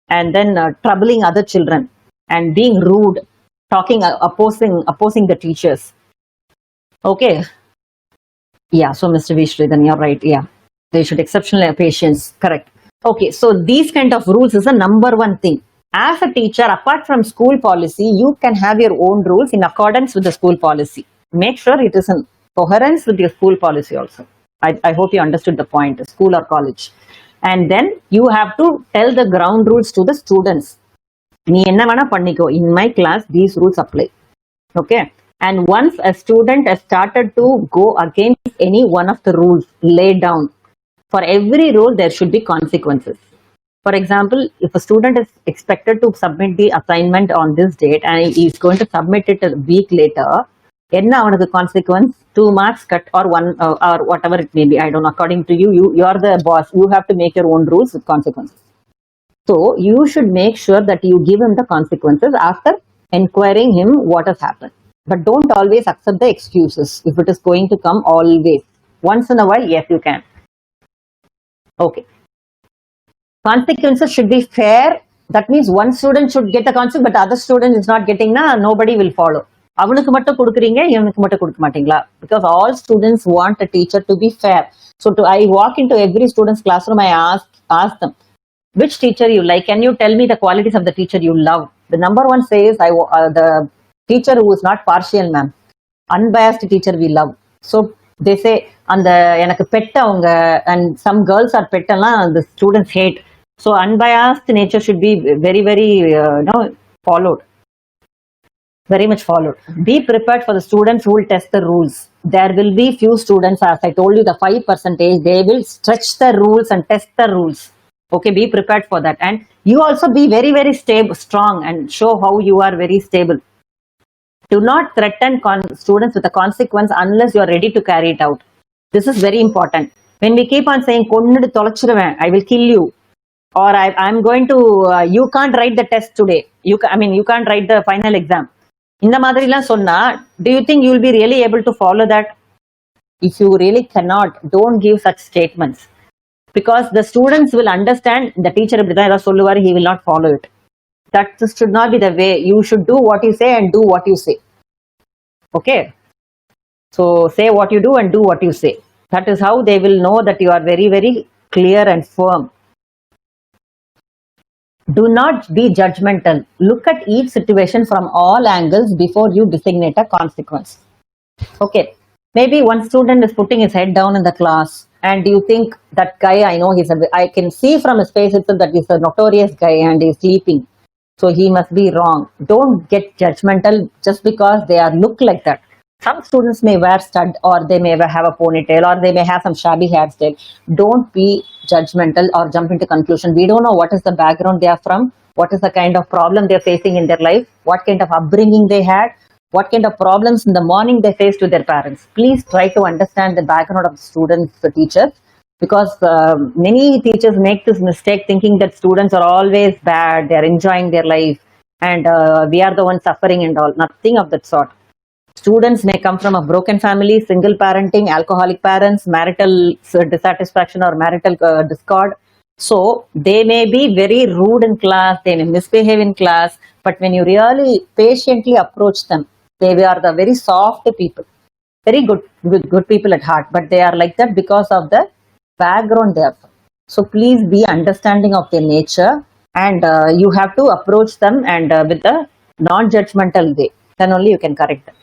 and then troubling other children, and being rude, talking, opposing the teachers. Okay. Yeah, so Mr. Vishridhan, you're right. Yeah, they should exceptional patience. Correct. Okay, so these kind of rules is the number one thing. As a teacher, apart from school policy, you can have your own rules in accordance with the school policy. Make sure it is in coherence with your school policy also. I hope you understood the point, school or college. And then you have to tell the ground rules to the students. நீ என்ன வேணா பண்ணிக்கோ, in my class these rules apply. Okay. And once a student has started to go against any one of the rules laid down, for every rule there should be consequences. For example, if a student is expected to submit the assignment on this date and he is going to submit it a week later, என்ன அவனுக்கு consequence? 2 marks cut, or 1 or whatever it may be. I don't know. According to you, you are the boss. You have to make your own rules with consequences. So you should make sure that you give him the consequences after inquiring him what has happened. But don't always accept the excuses if it is going to come always. Once in a while, yes, you can. Okay. Consequences should be fair. That means one student should get the consequence, but the other student is not getting, nobody will follow. அவனுக்கு மட்டும் கொடுக்குறீங்க, இவனுக்கு மட்டும் கொடுக்க மாட்டீங்களா? Because all students want a teacher to be fair. So I walk into every student's classroom, I ask them, which teacher you like? Can you tell me the qualities of the teacher you love? The number one says, the teacher who is not partial, ma'am. Unbiased teacher we love. So they say அந்த எனக்கு bed அவங்க and some girls are pet எல்லாம் the students hate. So unbiased nature should be very very followed, very much followed. Be prepared for the students who will test the rules. There will be few students, as I told you, the 5%, they will stretch the rules and test the rules. Okay, be prepared for that. And you also be very very stable, strong, and show how you are very stable. Do not threaten students with a consequence unless you are ready to carry it out. This is very important. When we keep on saying, I will kill you, or I'm going to, you can't write the test today. You can't write the final exam. இந்த மாதிரிலாம் சொன்னா, do you think you will be really able to follow that? If you really cannot, don't give such statements. Because the students will understand, the teacher இப்படிதான் ஏதாவது சொல்லுவாரு, he will not follow it. That should not be the way. You should do what you say and do what you say. Okay? So say what you do and do what you say. That is how they will know that you are very very clear and firm. Do not be judgmental. Look at each situation from all angles before you designate a consequence. Okay, maybe one student is putting his head down in the class, and you think that guy, I can see from his face itself that he's a notorious guy and he's sleeping, so he must be wrong. Don't get judgmental just because they are look like that. Some students may wear stud, or they may have a ponytail, or they may have some shabby hairstyle. Don't be judgmental or jump into conclusion. We don't know what is the background they are from, what is the kind of problem they're facing in their life, what kind of upbringing they had, what kind of problems in the morning they faced with their parents. Please try to understand the background of the students, the teachers, because many teachers make this mistake thinking that students are always bad, they are enjoying their life, and we are the ones suffering and all. Nothing of that sort. Students may come from a broken family, single parenting, alcoholic parents, marital dissatisfaction or marital discord. So they may be very rude in class, they may misbehave in class, but when you really patiently approach them, they are the very soft people, very good people at heart, but they are like that because of the background they are from. So please be understanding of their nature, and you have to approach them and with a non-judgmental way. Then only you can correct them.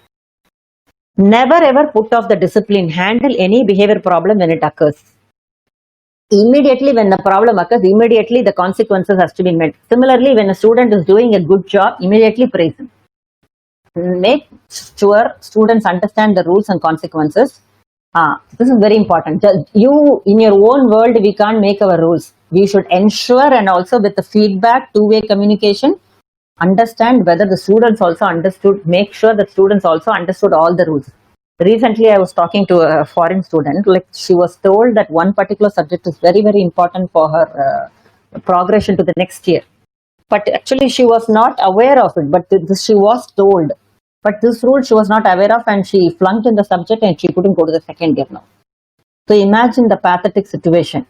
Never ever put off the discipline. Handle any behavior problem when it occurs. Immediately when the problem occurs, immediately the consequences has to be met. Similarly, when a student is doing a good job, immediately praise him. Make sure students understand the rules and consequences. This is very important. You, in your own world, we can't make our rules. We should ensure, and also with the feedback, two-way communication, understand whether the students also understood, make sure that students also understood all the rules. Recently, I was talking to a foreign student, like she was told that one particular subject is very, very important for her progression to the next year. But actually, she was not aware of it, but this she was told. But this rule she was not aware of, and she flunked in the subject and she couldn't go to the second year now. So imagine the pathetic situation.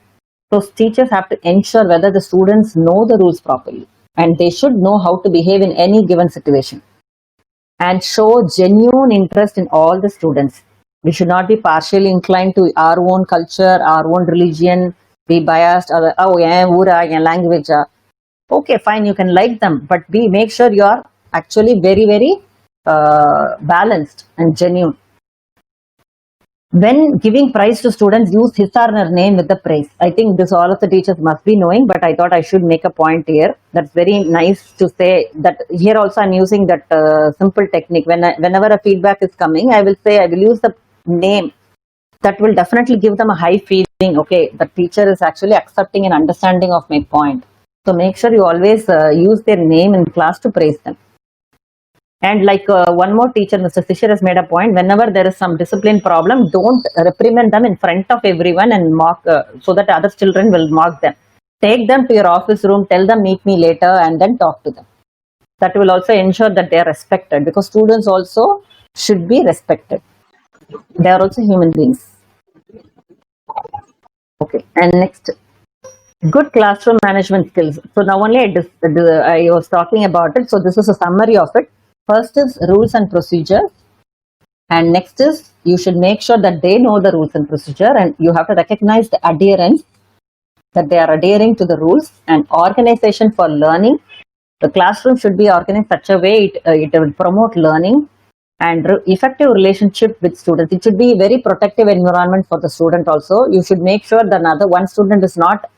So teachers have to ensure whether the students know the rules properly, and they should know how to behave in any given situation, and show genuine interest in all the students. We should not be partially inclined to our own culture, our own religion, be biased, language. Okay, fine, you can like them, but make sure you are actually very, very balanced and genuine. When giving praise to students, use his or her name with the praise. I think this all of the teachers must be knowing, but I thought I should make a point here. That's very nice to say that here also I'm using that simple technique. Whenever a feedback is coming, I will use the name. That will definitely give them a high feeling. Okay, the teacher is actually accepting and understanding of my point. So make sure you always use their name in class to praise them. And like one more teacher, Mr. Sishir, has made a point, whenever there is some discipline problem, don't reprimand them in front of everyone and mock, so that other children will mock them. Take them to your office room, tell them meet me later, and then talk to them. That will also ensure that they are respected, because students also should be respected. They are also human beings. Okay, and next, good classroom management skills. So now only I was talking about it. So this is a summary of it. First is rules and procedures, and next is you should make sure that they know the rules and procedure, and you have to recognize the adherence, that they are adhering to the rules, and organization for learning. The classroom should be organized such a way it will promote learning, And effective relationship with students. It should be very protective environment for the student also. You should make sure that another one student is not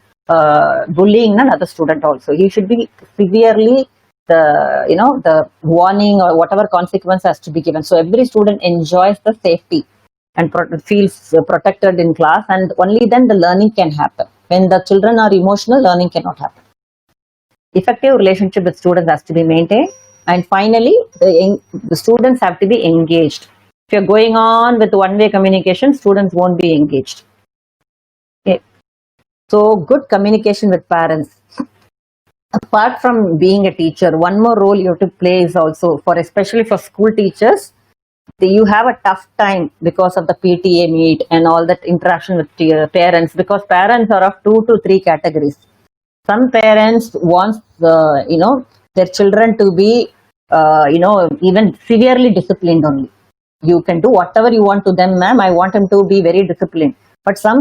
bullying another student also. He should be severely the warning or whatever consequence has to be given. So every student enjoys the safety and feels protected in class, and only then the learning can happen. When the children are emotional, learning cannot happen. Effective relationship with students has to be maintained. And finally, the students have to be engaged. If you're going on with one-way communication, students won't be engaged. Okay. So good communication with parents. Apart from being a teacher, one more role you have to play is also especially for school teachers. You have a tough time because of the PTA meet and all that interaction with your parents, because parents are of 2 to 3 categories. Some parents want their children to be even severely disciplined only. You can do whatever you want to them, ma'am. I want them to be very disciplined. But some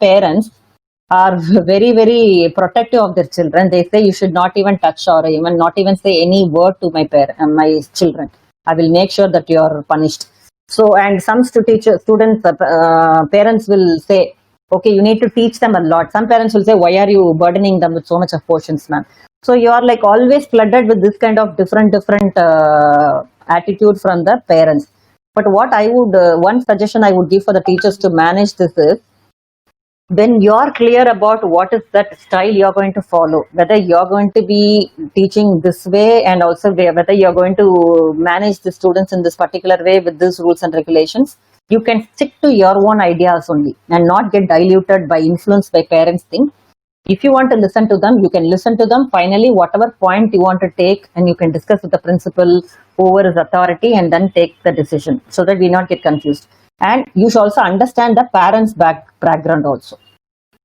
parents are very, very protective of their children. They say you should not even touch or even not even say any word to my children. I will make sure that you are punished. So, and some parents will say, okay, you need to teach them a lot. Some parents will say, why are you burdening them with so much of portions, ma'am? So you are like always flooded with this kind of different attitude from the parents. But what I would, one suggestion I would give for the teachers to manage this is, when you're clear about what is that style you're going to follow, whether you're going to be teaching this way, and also whether you're going to manage the students in this particular way with these rules and regulations, you can stick to your own ideas only and not get diluted by influence by parents' thing. If you want to listen to them, you can listen to them. Finally, whatever point you want to take, and you can discuss with the principal over his authority and then take the decision, so that we not get confused. And you should also understand the parents' background also.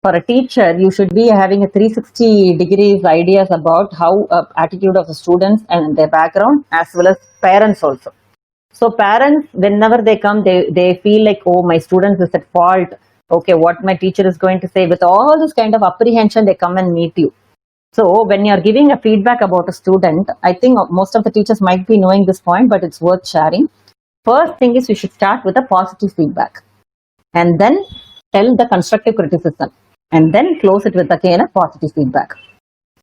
For a teacher, you should be having a 360 degrees ideas about how attitude of the students and their background, as well as parents also. So parents, whenever they come, they feel like, oh, my students is at fault. Okay, what my teacher is going to say, with all this kind of apprehension, they come and meet you. So when you're giving a feedback about a student, I think most of the teachers might be knowing this point, but it's worth sharing. First thing is, you should start with a positive feedback and then tell the constructive criticism, and then close it with again a positive feedback.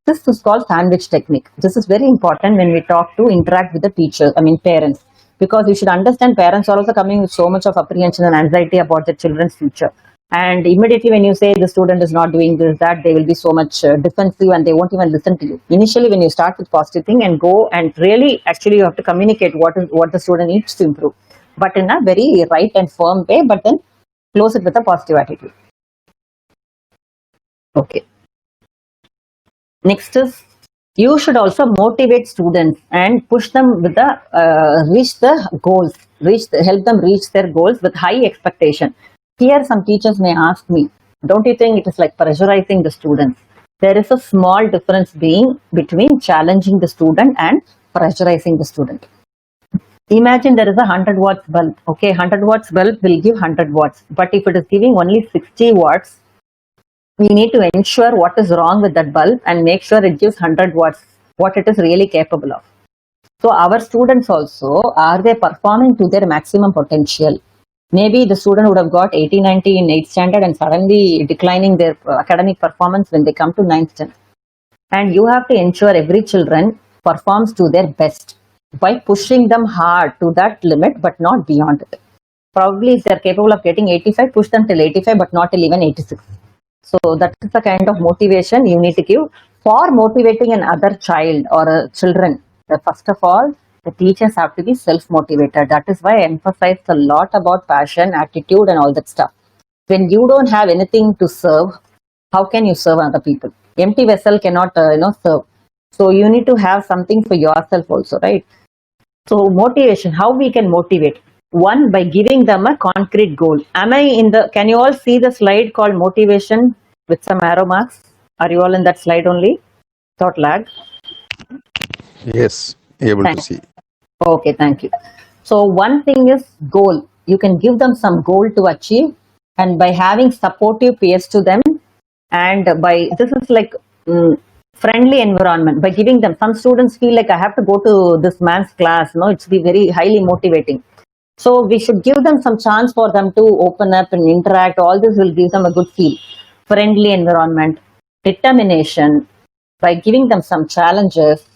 This is called sandwich technique. This is very important when we talk to interact with the parents, because you should understand parents are also coming with so much of apprehension and anxiety about their children's future. And immediately when you say the student is not doing this, that, they will be so much defensive and they won't even listen to you. Initially, when you start with positive thing and go and really, actually, you have to communicate what the student needs to improve, but in a very right and firm way, but then close it with a positive attitude. Okay. Next is, you should also motivate students and push them with the reach the goals, help them reach their goals with high expectation. Here, some teachers may ask me, don't you think it is like pressurizing the students? There is a small difference between challenging the student and pressurizing the student. Imagine there is a 100 watts bulb. Okay, 100 watts bulb will give 100 watts, but if it is giving only 60 watts, we need to ensure what is wrong with that bulb and make sure it gives 100 watts, what it is really capable of. So our students also, are they performing to their maximum potential? Maybe the student would have got 80, 90 in 8th standard and suddenly declining their academic performance when they come to 9th standard. And you have to ensure every children performs to their best by pushing them hard to that limit, but not beyond it. Probably if they're capable of getting 85, push them till 85, but not till even 86. So that is the kind of motivation you need to give for motivating another child or a children. First of all, the teachers have to be self-motivated. That is why I emphasize a lot about passion, attitude, and all that stuff. When you don't have anything to serve, how can you serve other people? Empty vessel cannot, serve. So you need to have something for yourself also, right? So motivation, how we can motivate? One, by giving them a concrete goal. Can you all see the slide called motivation with some arrow marks? Are you all in that slide only? Without lag? Yes, able to see. Okay, thank you. So one thing is goal. You can give them some goal to achieve, and by having supportive peers to them, and by, this is like friendly environment by giving them. Some students feel like I have to go to this man's class. No, it's be very highly motivating. So we should give them some chance for them to open up and interact. All this will give them a good feel. Friendly environment, determination, by giving them some challenges,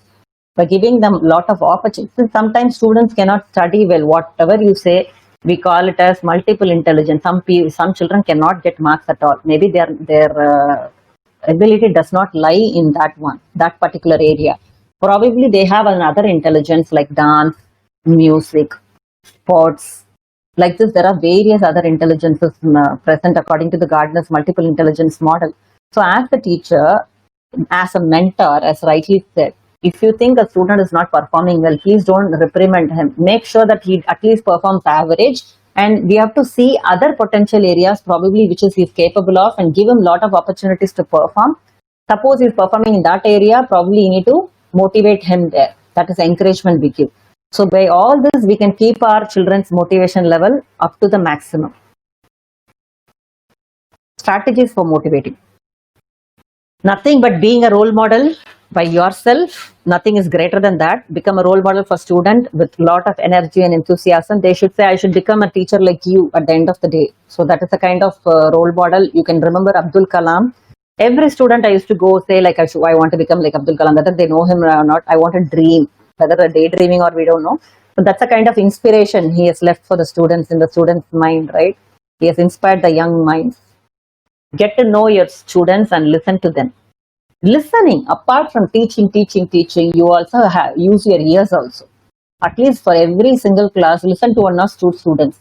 by giving them a lot of opportunities. Sometimes students cannot study well. Whatever you say, we call it as multiple intelligence. Some children cannot get marks at all. Maybe their ability does not lie in that particular area. Probably they have another intelligence like dance, music, sports. Like this, there are various other intelligences present according to the Gardner's multiple intelligence model. So as a teacher, as a mentor, as rightly said, if you think a student is not performing well, please don't reprimand him. Make sure that he at least performs average, and we have to see other potential areas probably which is he's capable of, and give him a lot of opportunities to perform. Suppose he's performing in that area, probably you need to motivate him there. That is encouragement we give. So by all this, we can keep our children's motivation level up to the maximum. Strategies for motivating. Nothing but being a role model by yourself. Nothing is greater than that. Become a role model for student with lot of energy and enthusiasm. They should say, I should become a teacher like you at the end of the day. So that is the kind of role model. You can remember Abdul Kalam. Every student I used to go say like, I want to become like Abdul Kalam, whether they know him or not. I want to dream, whether a daydreaming or we don't know. So that's a kind of inspiration he has left for the students, in the students' mind, right? He has inspired the young minds. Get to know your students and listen to them. Listening, apart from teaching, you also use your ears also. At least for every single class, listen to one or two students.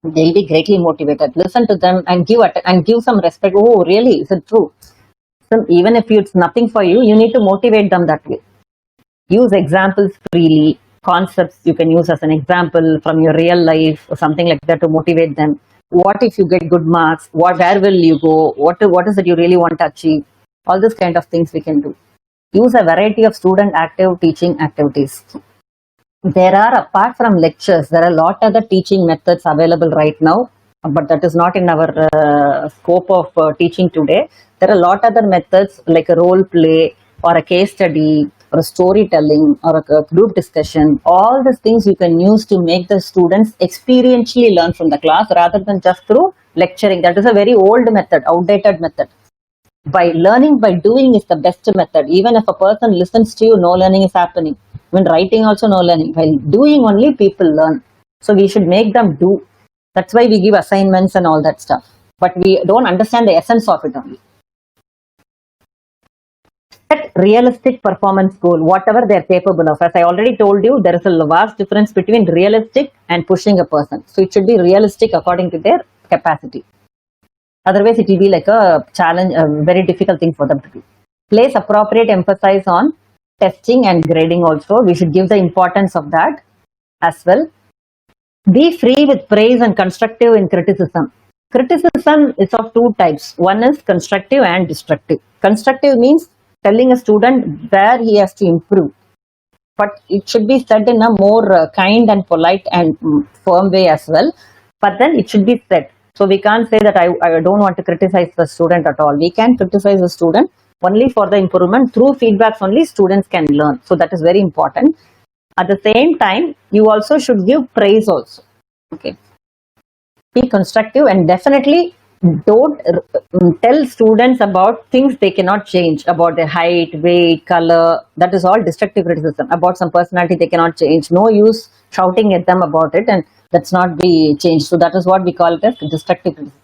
They'll be greatly motivated. Listen to them and give some respect. Oh, really? Is it true? So even if it's nothing for you, you need to motivate them that way. Use examples freely. Concepts you can use as an example from your real life or something like that to motivate them. What if you get good marks? Where will you go? What is it you really want to achieve? All this kind of things we can do. Use a variety of student active teaching activities. There are, apart from lectures, there are a lot other teaching methods available right now, but that is not in our scope of teaching today. There are a lot other methods like a role play or a case study or a storytelling or a group discussion. All these things you can use to make the students experientially learn from the class rather than just through lecturing. That is a very old method, outdated method. By learning by doing is the best method. Even if a person listens to you, no learning is happening. When writing also no learning. While doing only people learn. So we should make them do. That's why we give assignments and all that stuff. But we don't understand the essence of it only. Set realistic performance goal, whatever they're capable of. As I already told you, there is a vast difference between realistic and pushing a person. So it should be realistic according to their capacity. Otherwise, it will be like a challenge, a very difficult thing for them to do. Place appropriate emphasis on testing and grading also. We should give the importance of that as well. Be free with praise and constructive in criticism. Criticism is of two types. One is constructive and destructive. Constructive means telling a student where he has to improve. But it should be said in a more kind and polite and firm way as well. But then it should be said. So we can't say that I don't want to criticize the student at all. We can criticize the student only for the improvement. Through feedbacks only students can learn. So that is very important. At the same time, you also should give praise also. Okay. Be constructive and definitely don't tell students about things they cannot change, about their height, weight, color. That is all destructive criticism. About some personality they cannot change. No use shouting at them about it, and that's not be changed. So that is what we call it as destructive criticism.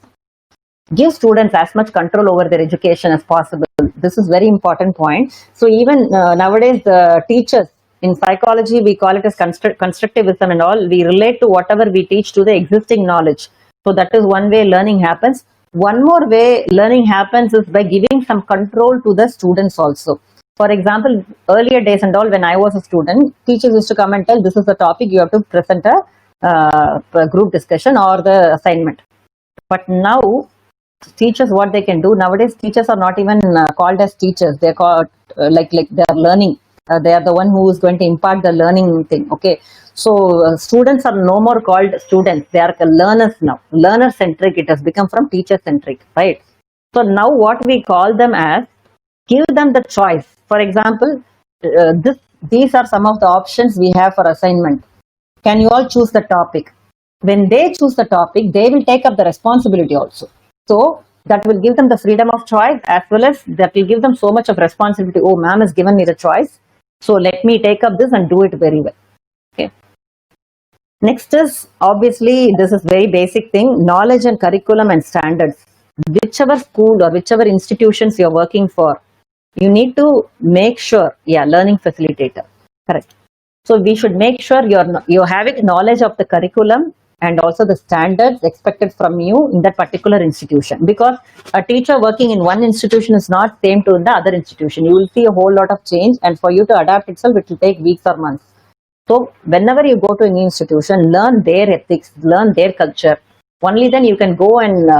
Give students as much control over their education as possible. This is very important point. So even nowadays the teachers, in psychology we call it as constructivism and all. We relate to whatever we teach to the existing knowledge. So that is one way learning happens. One more way learning happens is by giving some control to the students also. For example, earlier days and all, when I was a student, teachers used to come and tell, this is the topic, you have to present a group discussion or the assignment. But now teachers, what they can do nowadays, teachers are not even called as teachers. They're called like they are learning. They are the one who is going to impart the learning thing. Okay. So students are no more called students. They are learners now. Learner centric. It has become from teacher centric, right? So now what we call them as Give them the choice. For example, these are some of the options we have for assignment. Can you all choose the topic? When they choose the topic, they will take up the responsibility also. So that will give them the freedom of choice, as well as that will give them so much of responsibility. Oh, ma'am has given me the choice, so let me take up this and do it very well. Okay. Next is, obviously, this is very basic thing, knowledge and curriculum and standards. Whichever school or whichever institutions you're working for, you need to make sure, learning facilitator, correct. So we should make sure you're having knowledge of the curriculum and also the standards expected from you in that particular institution. Because a teacher working in one institution is not same to the other institution. You will see a whole lot of change, and for you to adapt itself, it will take weeks or months. So whenever you go to a new institution, learn their ethics, learn their culture. Only then you can go and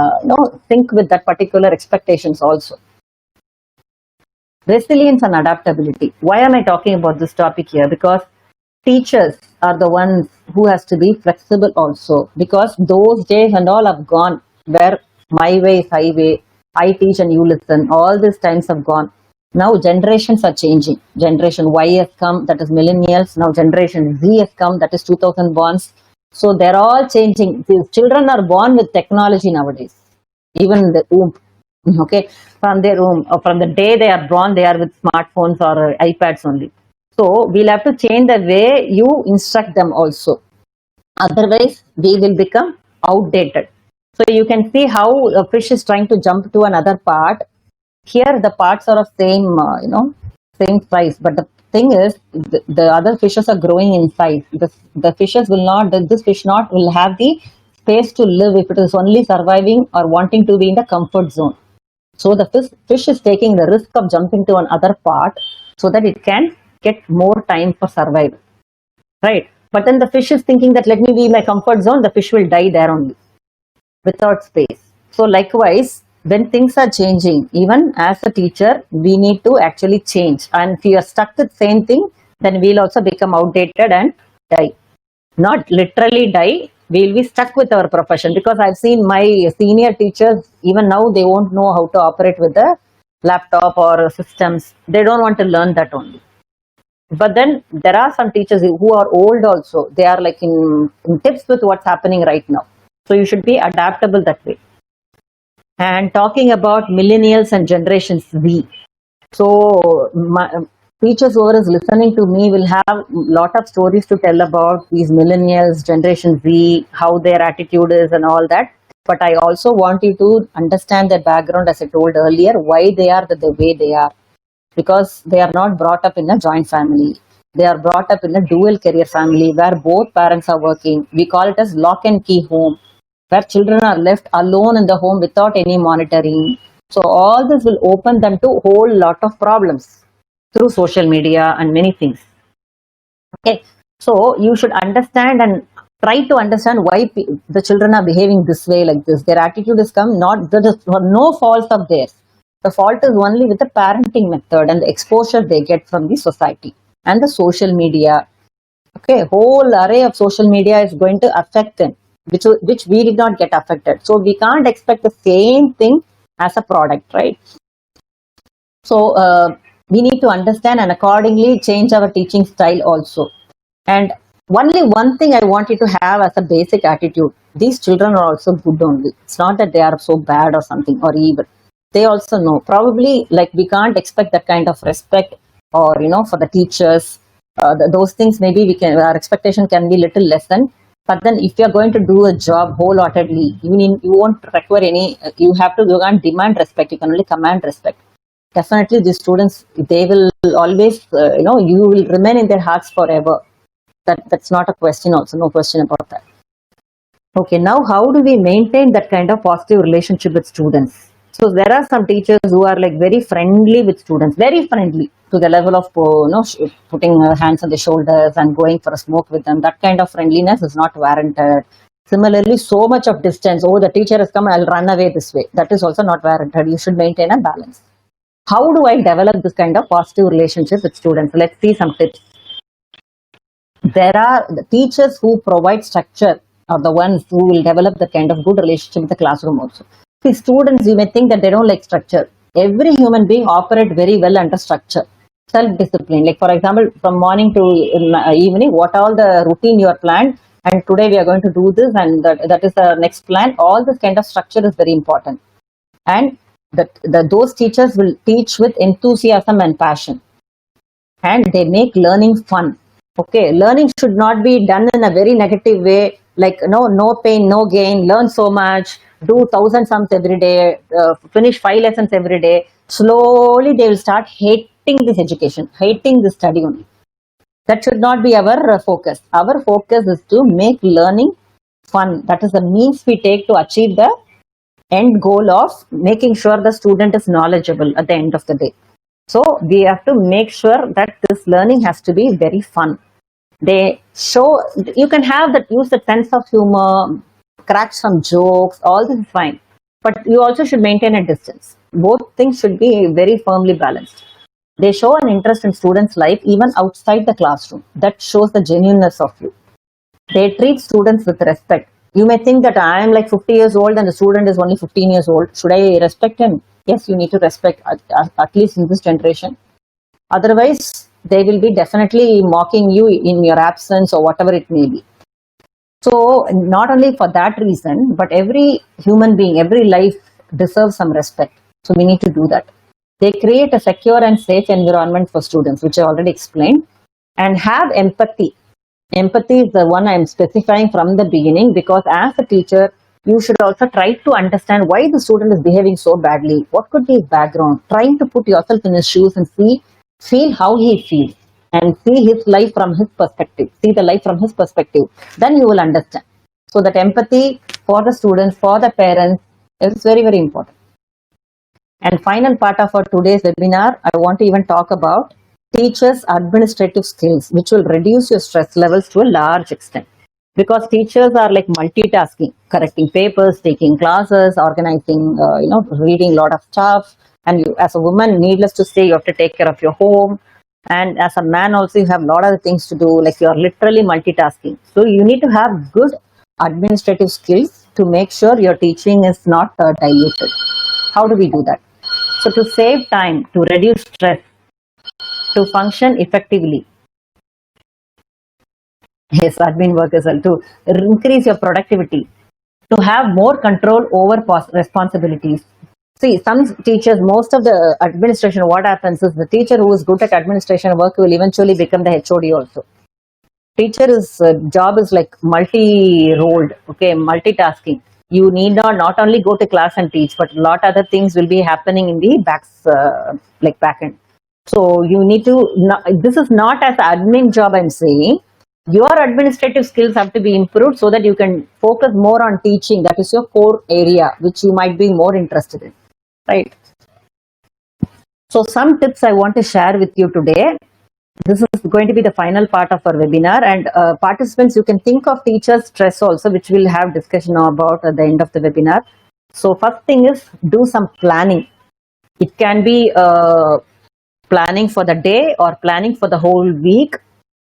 think with that particular expectations also. Resilience and adaptability. Why am I talking about this topic here? Because teachers are the ones who has to be flexible also, because those days and all have gone where my way is highway, I teach and you listen. All these times have gone. Now generations are changing. Generation Y has come, that is millennials. Now generation Z has come, that is 2000 borns. So they're all changing. These children are born with technology nowadays. Even the womb, okay, from their womb, or from the day they are born, they are with smartphones or iPads only. So we'll have to change the way you instruct them also. Otherwise, we will become outdated. So you can see how a fish is trying to jump to another part. Here, the parts are of same, same size. But the thing is, the other fishes are growing in size. The fishes will not. This fish not will have the space to live if it is only surviving or wanting to be in the comfort zone. So the fish is taking the risk of jumping to another part so that it can get more time for survival, right? But then the fish is thinking that let me be in my comfort zone, the fish will die there only without space. So likewise, when things are changing, even as a teacher, we need to actually change. And if you are stuck with same thing, then we'll also become outdated and die. Not literally die, we'll be stuck with our profession, because I've seen my senior teachers, even now they won't know how to operate with the laptop or systems. They don't want to learn that only. But then there are some teachers who are old also. They are like in tips with what's happening right now. So you should be adaptable that way. And talking about millennials and generations Z. So teachers who is listening to me will have a lot of stories to tell about these millennials, generation Z, how their attitude is and all that. But I also want you to understand their background, as I told earlier, why they are the way they are. Because they are not brought up in a joint family. They are brought up in a dual career family where both parents are working. We call it as lock and key home, where children are left alone in the home without any monitoring. So all this will open them to a whole lot of problems through social media and many things. Okay, so you should understand and try to understand why the children are behaving this way, like this. Their attitude is there is no fault of theirs. The fault is only with the parenting method and the exposure they get from the society and the social media. Okay, whole array of social media is going to affect them, which we did not get affected. So we can't expect the same thing as a product, right? So we need to understand and accordingly change our teaching style also. And only one thing I want you to have as a basic attitude: these children are also good only. It's not that they are so bad or something or evil. They also know. Probably, like, we can't expect that kind of respect, or for the teachers. Those things maybe our expectation can be little lessened. But then if you're going to do a job wholeheartedly, you won't require any. You can't demand respect. You can only command respect. Definitely, these students, they will always, you will remain in their hearts forever. That's not a question also, no question about that. Okay, now how do we maintain that kind of positive relationship with students? So there are some teachers who are like very friendly with students, very friendly to the level of putting hands on the shoulders and going for a smoke with them. That kind of friendliness is not warranted. Similarly, so much of distance. Oh, the teacher has come, I'll run away this way. That is also not warranted. You should maintain a balance. How do I develop this kind of positive relationship with students? Let's see some tips. There are the teachers who provide structure are the ones who will develop the kind of good relationship with the classroom also. See, students, you may think that they don't like structure. Every human being operate very well under structure, self-discipline. Like for example, from morning to evening, what all the routine you are planned, and today we are going to do this, and that is the next plan. All this kind of structure is very important, and those teachers will teach with enthusiasm and passion, and they make learning fun. Okay, learning should not be done in a very negative way, like no pain no gain, learn so much, do 1,000 sums every day, finish 5 lessons every day. Slowly they will start hating this education, hating this study only. That should not be our focus. Our focus is to make learning fun. That is the means we take to achieve the end goal of making sure the student is knowledgeable at the end of the day. So we have to make sure that this learning has to be very fun. They show, you can have that, use the sense of humor, crack some jokes, all this is fine, but you also should maintain a distance. Both things should be very firmly balanced. They show an interest in students' life even outside the classroom. That shows the genuineness of you. They treat students with respect. You may think that I am like 50 years old and the student is only 15 years old. Should I respect him? Yes, you need to respect, at least in this generation. Otherwise, they will be definitely mocking you in your absence or whatever it may be. So not only for that reason, but every human being, every life deserves some respect. So we need to do that. They create a secure and safe environment for students, which I already explained, and have empathy. Empathy is the one I am specifying from the beginning, because as a teacher, you should also try to understand why the student is behaving so badly. What could be his background? Trying to put yourself in his shoes and feel how he feels, and see his life from his perspective. See the life from his perspective. Then you will understand. So that empathy for the students, for the parents, is very, very important. And final part of our today's webinar, I want to even talk about teachers' administrative skills, which will reduce your stress levels to a large extent. Because teachers are like multitasking, correcting papers, taking classes, organizing, reading a lot of stuff. And you, as a woman, needless to say, you have to take care of your home. And as a man also, you have a lot of things to do, like you are literally multitasking. So you need to have good administrative skills to make sure your teaching is not diluted. How do we do that? So to save time, to reduce stress, to function effectively. Yes, admin work as well, to increase your productivity, to have more control over responsibilities. See, some teachers, most of the administration, what happens is the teacher who is good at administration work will eventually become the HOD also. Teacher's job is like multi-rolled, okay, multitasking. You need not only go to class and teach, but a lot other things will be happening in the back end. So you need to, this is not as admin job I'm saying. Your administrative skills have to be improved so that you can focus more on teaching. That is your core area, which you might be more interested in, right? So some tips I want to share with you today. This is going to be the final part of our webinar, and participants, you can think of teachers' stress also, which we'll have discussion about at the end of the webinar. So first thing is, do some planning. It can be planning for the day or planning for the whole week,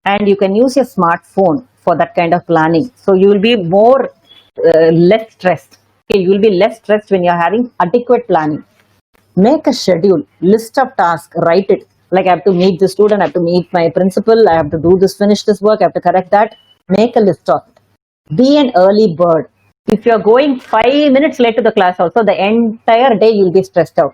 and you can use your smartphone for that kind of planning. So you will be more less stressed. Okay, you will be less stressed when you're having adequate planning. Make a schedule, list of tasks, write it. Like I have to meet the student, I have to meet my principal, I have to do this, finish this work, I have to correct that. Make a list of it. Be an early bird. If you're going 5 minutes late to the class also, the entire day you'll be stressed out.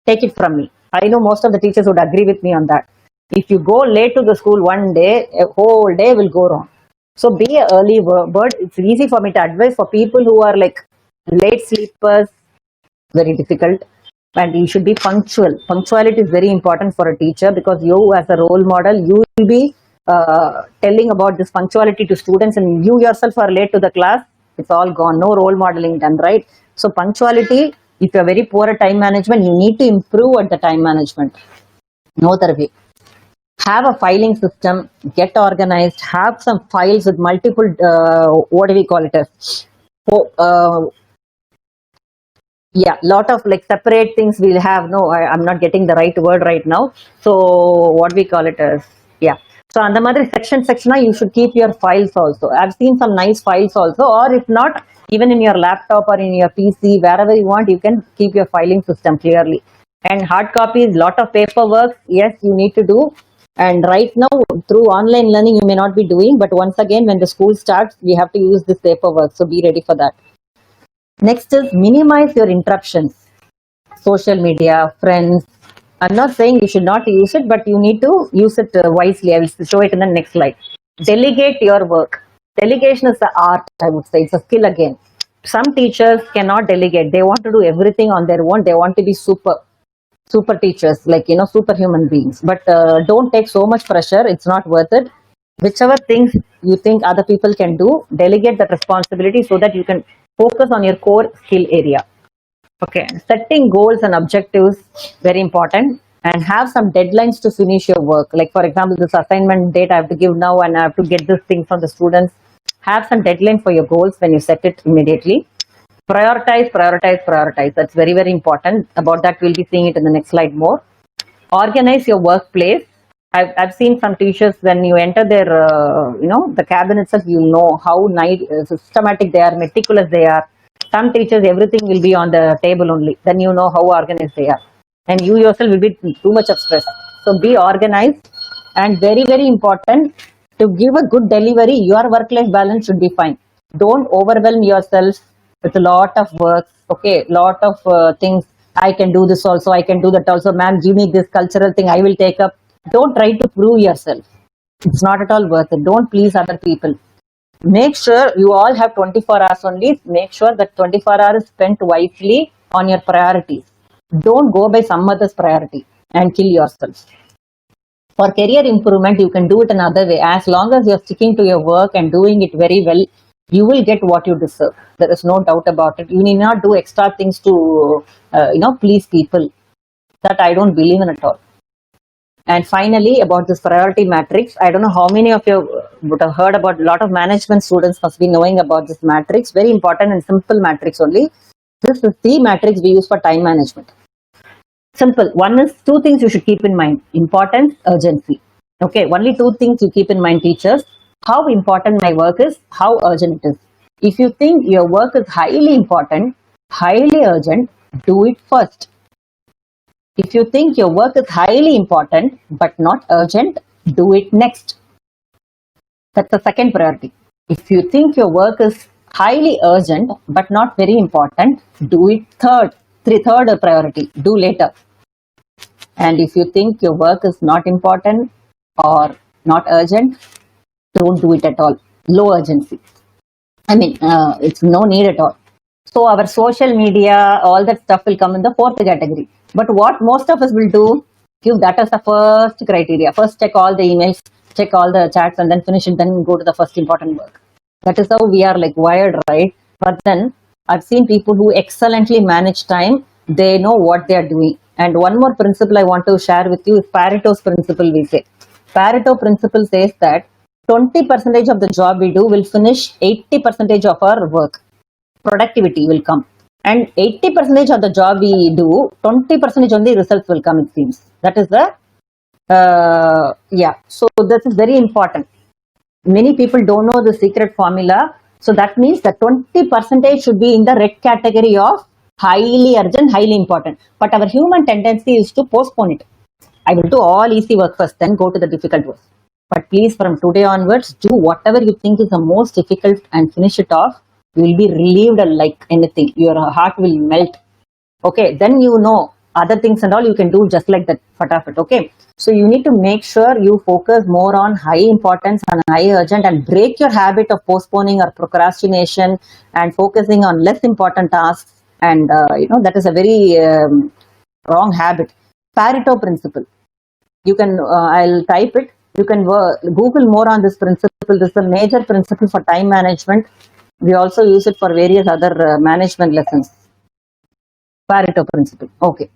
Take it from me. I know most of the teachers would agree with me on that. If you go late to the school one day, a whole day will go wrong. So be an early bird. It's easy for me to advise for people who are like late sleepers, very difficult. And you should be punctual. Punctuality is very important for a teacher, because you as a role model, you will be telling about this punctuality to students, and you yourself are late to the class, it's all gone. No role modeling done, right? So punctuality, if you're very poor at time management, you need to improve at the time management. No other way. Have a filing system, get organized, have some files with multiple, what do we call it as? Yeah, lot of like separate things we'll have. No, I'm not getting the right word right now. So what we call it as, yeah. So on the mother section, you should keep your files also. I've seen some nice files also, or if not, even in your laptop or in your PC, wherever you want, you can keep your filing system clearly. And hard copies, lot of paperwork, yes, you need to do. And right now, through online learning, you may not be doing, but once again, when the school starts, we have to use this paperwork. So be ready for that. Next is minimize your interruptions. Social media, friends. I'm not saying you should not use it, but you need to use it wisely. I will show it in the next slide. Delegate your work. Delegation is the art, I would say. It's a skill again. Some teachers cannot delegate. They want to do everything on their own. They want to be super teachers, like, superhuman beings. But don't take so much pressure. It's not worth it. Whichever things you think other people can do, delegate that responsibility so that you can focus on your core skill area. Okay, setting goals and objectives, very important, and have some deadlines to finish your work. Like, for example, this assignment date I have to give now, and I have to get this thing from the students. Have some deadline for your goals when you set it immediately. Prioritize. That's very, very important. About that, we'll be seeing it in the next slide more. Organize your workplace. I've seen some teachers, when you enter their, the cabin itself, you know how systematic they are, meticulous they are. Some teachers, everything will be on the table only. Then you know how organized they are. And you yourself will be too much of stress. So be organized, and very, very important, to give a good delivery, your work-life balance should be fine. Don't overwhelm yourself with a lot of work. Okay, lot of things. I can do this also, I can do that also. Ma'am, give me this cultural thing, I will take up. Don't try to prove yourself. It's not at all worth it. Don't please other people. Make sure you all have 24 hours only. Make sure that 24 hours is spent wisely on your priorities. Don't go by some other's priority and kill yourself. For career improvement, you can do it another way. As long as you're sticking to your work and doing it very well, you will get what you deserve. There is no doubt about it. You need not do extra things to, please people. That I don't believe in at all. And finally, about this priority matrix, I don't know how many of you would have heard about. A lot of management students must be knowing about this matrix. Very important and simple matrix only. This is the matrix we use for time management. Simple. One is, two things you should keep in mind: importance, urgency. Okay, only two things you keep in mind, teachers. How important my work is, how urgent it is. If you think your work is highly important, highly urgent, do it first. If you think your work is highly important but not urgent, do it next. That's the second priority. If you think your work is highly urgent but not very important, do it third priority, do later. And if you think your work is not important or not urgent, don't do it at all. Low urgency. It's no need at all. So our social media, all that stuff will come in the fourth category. But what most of us will do, give that as the first criteria. First check all the emails, check all the chats, and then finish it, then go to the first important work. That is how we are like wired, right? But then I've seen people who excellently manage time. They know what they are doing. And one more principle I want to share with you is Pareto's principle, we say. Pareto principle says that 20% of the job we do will finish 80% of our work. Productivity will come, and 80% of the job we do, 20% only results will come, it seems. That is the so this is very important. Many people don't know the secret formula. So that means that 20% should be in the red category of highly urgent, highly important. But our human tendency is to postpone it. I will do all easy work first, then go to the difficult work. But please, from today onwards, do whatever you think is the most difficult and finish it off. You will be relieved like anything. Your heart will melt. Okay, then you know other things and all you can do just like that, fatafat. Okay, so you need to make sure you focus more on high importance and high urgent, and break your habit of postponing or procrastination and focusing on less important tasks. And that is a very wrong habit. Pareto principle. You can, I'll type it. You can Google more on this principle. This is a major principle for time management. We also use it for various other management lessons. Pareto principle. Okay.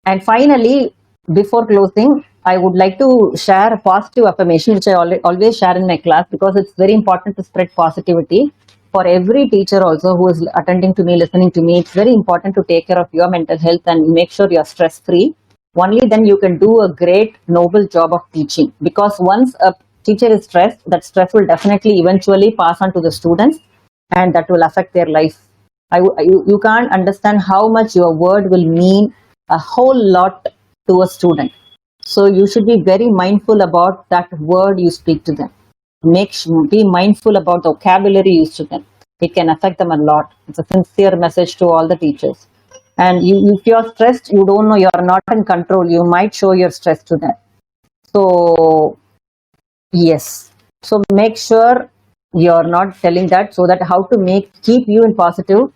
And finally, before closing, I would like to share a positive affirmation, which I always share in my class, because it's very important to spread positivity. For every teacher also who is attending to me, listening to me, it's very important to take care of your mental health and make sure you're stress-free. Only then you can do a great, noble job of teaching. Because once a teacher is stressed, that stress will definitely eventually pass on to the students, and that will affect their life. You can't understand how much your word will mean a whole lot to a student. So you should be very mindful about that word you speak to them. Be mindful about the vocabulary you use to them. It can affect them a lot. It's a sincere message to all the teachers. And if you're stressed, you don't know, you're not in control, you might show your stress to them. So yes, so make sure you're not telling that, so that how to keep you in positive.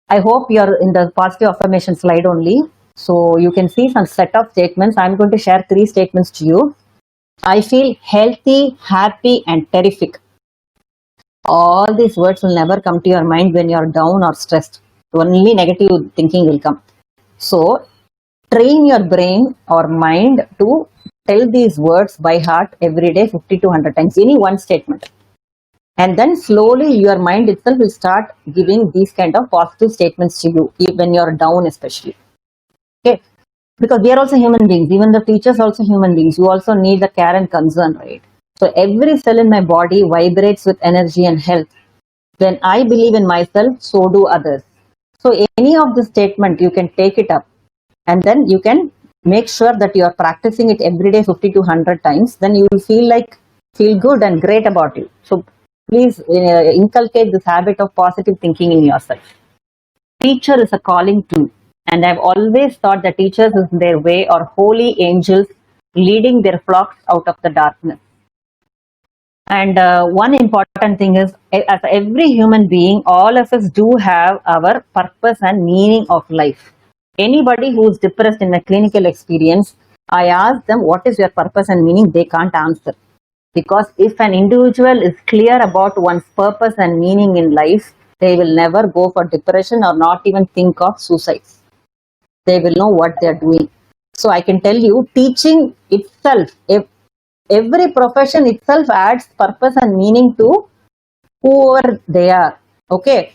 I hope you're in the positive affirmation slide only. So you can see some set of statements. I'm going to share 3 statements to you. I feel healthy, happy, and terrific. All these words will never come to your mind when you're down or stressed. Only negative thinking will come. So train your brain or mind to tell these words by heart every day 50 to 100 times, any one statement. And then slowly your mind itself will start giving these kind of positive statements to you when you're down, especially. Okay, because we are also human beings. Even the teachers are also human beings. You also need the care and concern, right? So every cell in my body vibrates with energy and health. When I believe in myself, so do others. So any of the statement, you can take it up, and then you can make sure that you are practicing it every day 50 to 100 times. Then you will feel good and great about you. So please inculcate this habit of positive thinking in yourself. Teacher is a calling too. And I've always thought that teachers in their way are holy angels leading their flocks out of the darkness. And one important thing is, as every human being, all of us do have our purpose and meaning of life. Anybody who's depressed in a clinical experience, I ask them, what is your purpose and meaning? They can't answer. Because if an individual is clear about one's purpose and meaning in life, they will never go for depression or not even think of suicide. They will know what they're doing. So I can tell you, teaching itself, every profession itself adds purpose and meaning to whoever they are. Okay.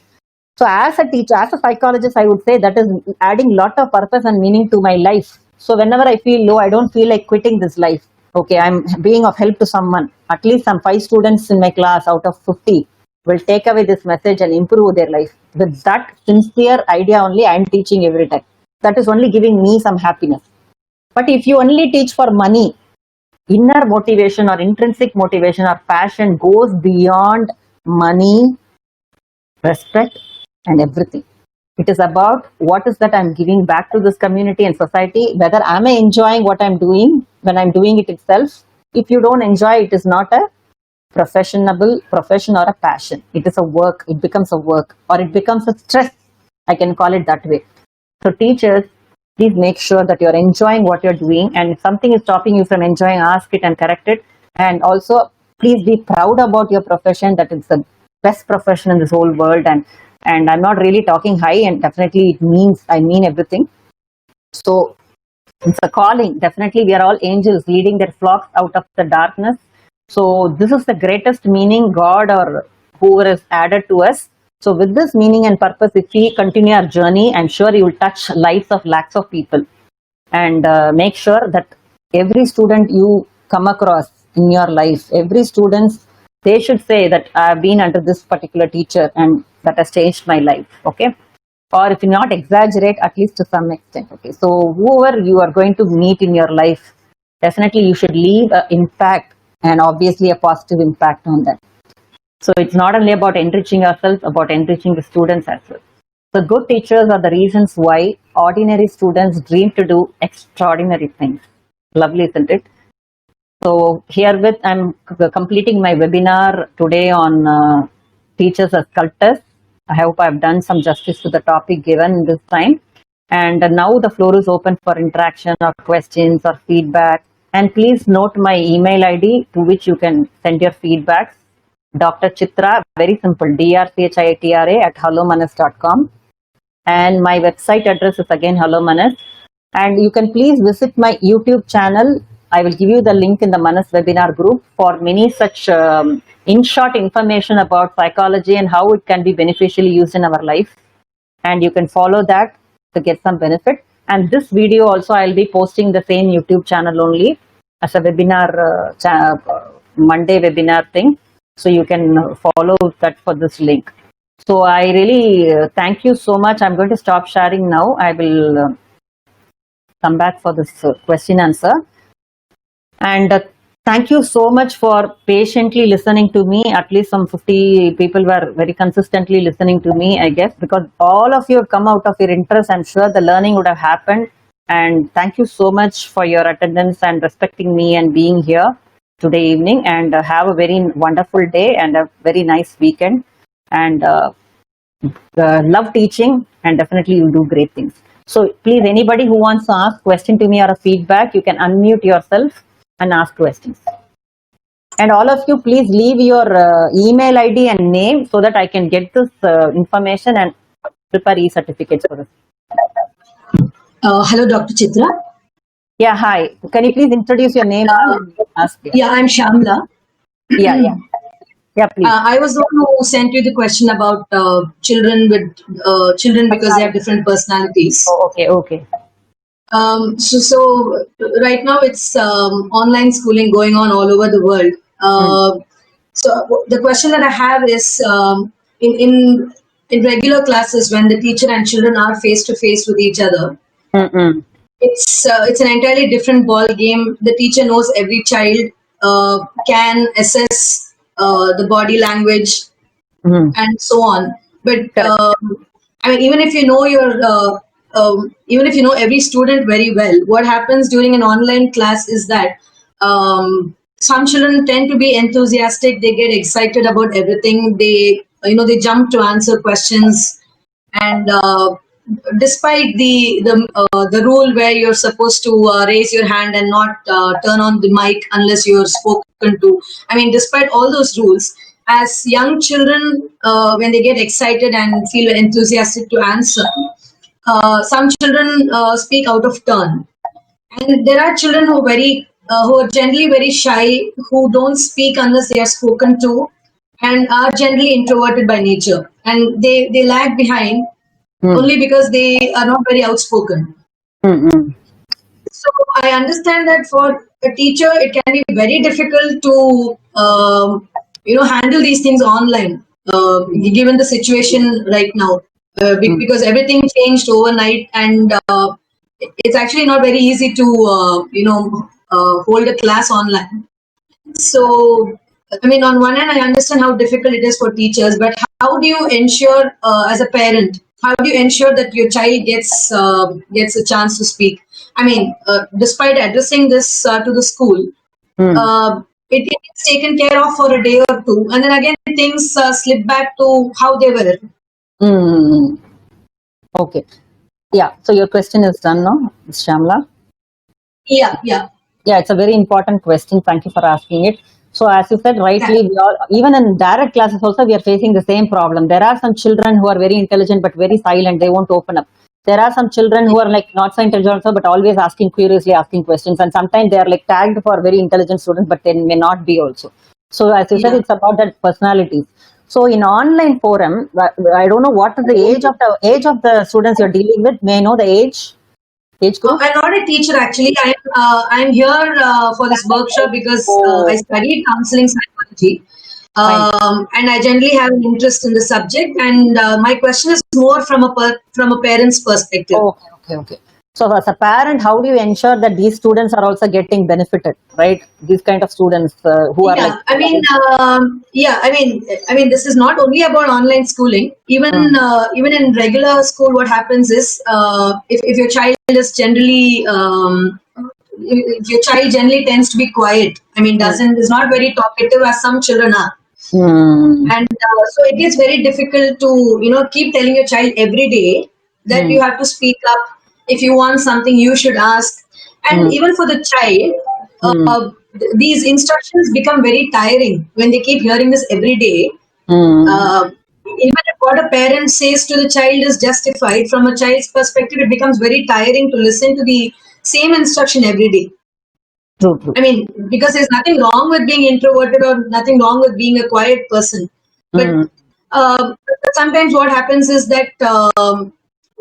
So as a teacher, as a psychologist, I would say that is adding lot of purpose and meaning to my life. So whenever I feel low, I don't feel like quitting this life. Okay, I'm being of help to someone. At least some 5 students in my class out of 50 will take away this message and improve their life. With that sincere idea only, I'm teaching every time. That is only giving me some happiness. But if you only teach for money, inner motivation or intrinsic motivation or passion goes beyond money, respect, and everything. It is about what is that I'm giving back to this community and society, whether am I enjoying what I'm doing when I'm doing it itself. If you don't enjoy, it is not a profession or a passion. It is a work. It becomes a work, or it becomes a stress. I can call it that way. So teachers, please make sure that you're enjoying what you're doing, and if something is stopping you from enjoying, ask it and correct it. And also, please be proud about your profession, that it's the best profession in this whole world. And I'm not really talking high, and definitely I mean everything. So it's a calling. Definitely we are all angels leading their flocks out of the darkness. So this is the greatest meaning God or whoever has added to us. So with this meaning and purpose, if we continue our journey, I'm sure you will touch lives of lakhs of people. And make sure that every student you come across in your life, every student, they should say that I've been under this particular teacher and that has changed my life. Okay. Or if you not exaggerate, at least to some extent. Okay. So whoever you are going to meet in your life, definitely you should leave an impact, and obviously a positive impact on them. So it's not only about enriching ourselves, about enriching the students as well. So good teachers are the reasons why ordinary students dream to do extraordinary things. Lovely, isn't it? So herewith, I'm completing my webinar today on teachers as sculptors. I hope I've done some justice to the topic given this time. And now the floor is open for interaction or questions or feedback. And please note my email ID to which you can send your feedbacks. Dr. Chitra, very simple, drchitra@hellomanas.com. And my website address is again Hello Manas. And you can please visit my YouTube channel. I will give you the link in the Manas webinar group for many such in-short information about psychology and how it can be beneficially used in our life. And you can follow that to get some benefit. And this video also I'll be posting the same YouTube channel only as a webinar, Monday webinar thing. So you can follow that for this link. So I really thank you so much. I'm going to stop sharing now. I will come back for this question answer. And thank you so much for patiently listening to me. At least some 50 people were very consistently listening to me, I guess, because all of you have come out of your interest. I'm sure the learning would have happened. And thank you so much for your attendance and respecting me and being here today evening. And have a very wonderful day and a very nice weekend. And love teaching, and definitely you'll do great things. So please, anybody who wants to ask question to me or a feedback, you can unmute yourself and ask questions. And all of you, please leave your email ID and name so that I can get this information and prepare e-certificates for us. Hello, Dr. Chitra. Yeah, hi. Can you please introduce your name and ask? Yeah, I'm Shamla. Yeah. Yeah, please. I was the one who sent you the question about children because they have different personalities. Oh, okay. So right now it's online schooling going on all over the world. So the question that I have is in regular classes when the teacher and children are face to face with each other. It's an entirely different ball game. The teacher knows every child, can assess the body language and so on. But I mean, even if you know even if you know every student very well, what happens during an online class is that some children tend to be enthusiastic. They get excited about everything. They jump to answer questions, and despite the rule where you're supposed to raise your hand and not turn on the mic unless you're spoken to, I mean, despite all those rules, as young children, when they get excited and feel enthusiastic to answer, some children speak out of turn, and there are children who are generally very shy, who don't speak unless they are spoken to, and are generally introverted by nature, and they lag behind only because they are not very outspoken. So I understand that for a teacher, it can be very difficult to handle these things online, given the situation right now, because everything changed overnight, and it's actually not very easy to hold a class online. So, I mean, on one hand, I understand how difficult it is for teachers, but how do you ensure, as a parent, how do you ensure that your child gets a chance to speak? I mean, despite addressing this to the school, it gets taken care of for a day or two, and then again things slip back to how they were. Okay. Yeah. So your question is done now, Ms. Shamla. Yeah. It's a very important question. Thank you for asking it. So as you said rightly, even in direct classes also, we are facing the same problem. There are some children who are very intelligent but very silent. They won't open up. There are some children who are like not so intelligent also, but always curiously asking questions. And sometimes they are like tagged for very intelligent students, but they may not be also. So as you said, it's about that personalities. So in online forum, I don't know what is the age of the students you're dealing with. May I know the age group? I'm not a teacher actually. I'm here for this workshop because I studied counseling psychology, and I generally have an interest in the subject. And my question is more from a parent's perspective. Okay. So as a parent, how do you ensure that these students are also getting benefited, right? These kind of students who are like. I mean, this is not only about online schooling. Even in regular school, what happens is if your child is generally if your child generally tends to be quiet. I mean, is not very talkative as some children are. And so it is very difficult to keep telling your child every day that you have to speak up. If you want something, you should ask. And even for the child, these instructions become very tiring when they keep hearing this every day. Even if what a parent says to the child is justified, from a child's perspective, it becomes very tiring to listen to the same instruction every day. True. I mean, because there's nothing wrong with being introverted or nothing wrong with being a quiet person. But sometimes what happens is that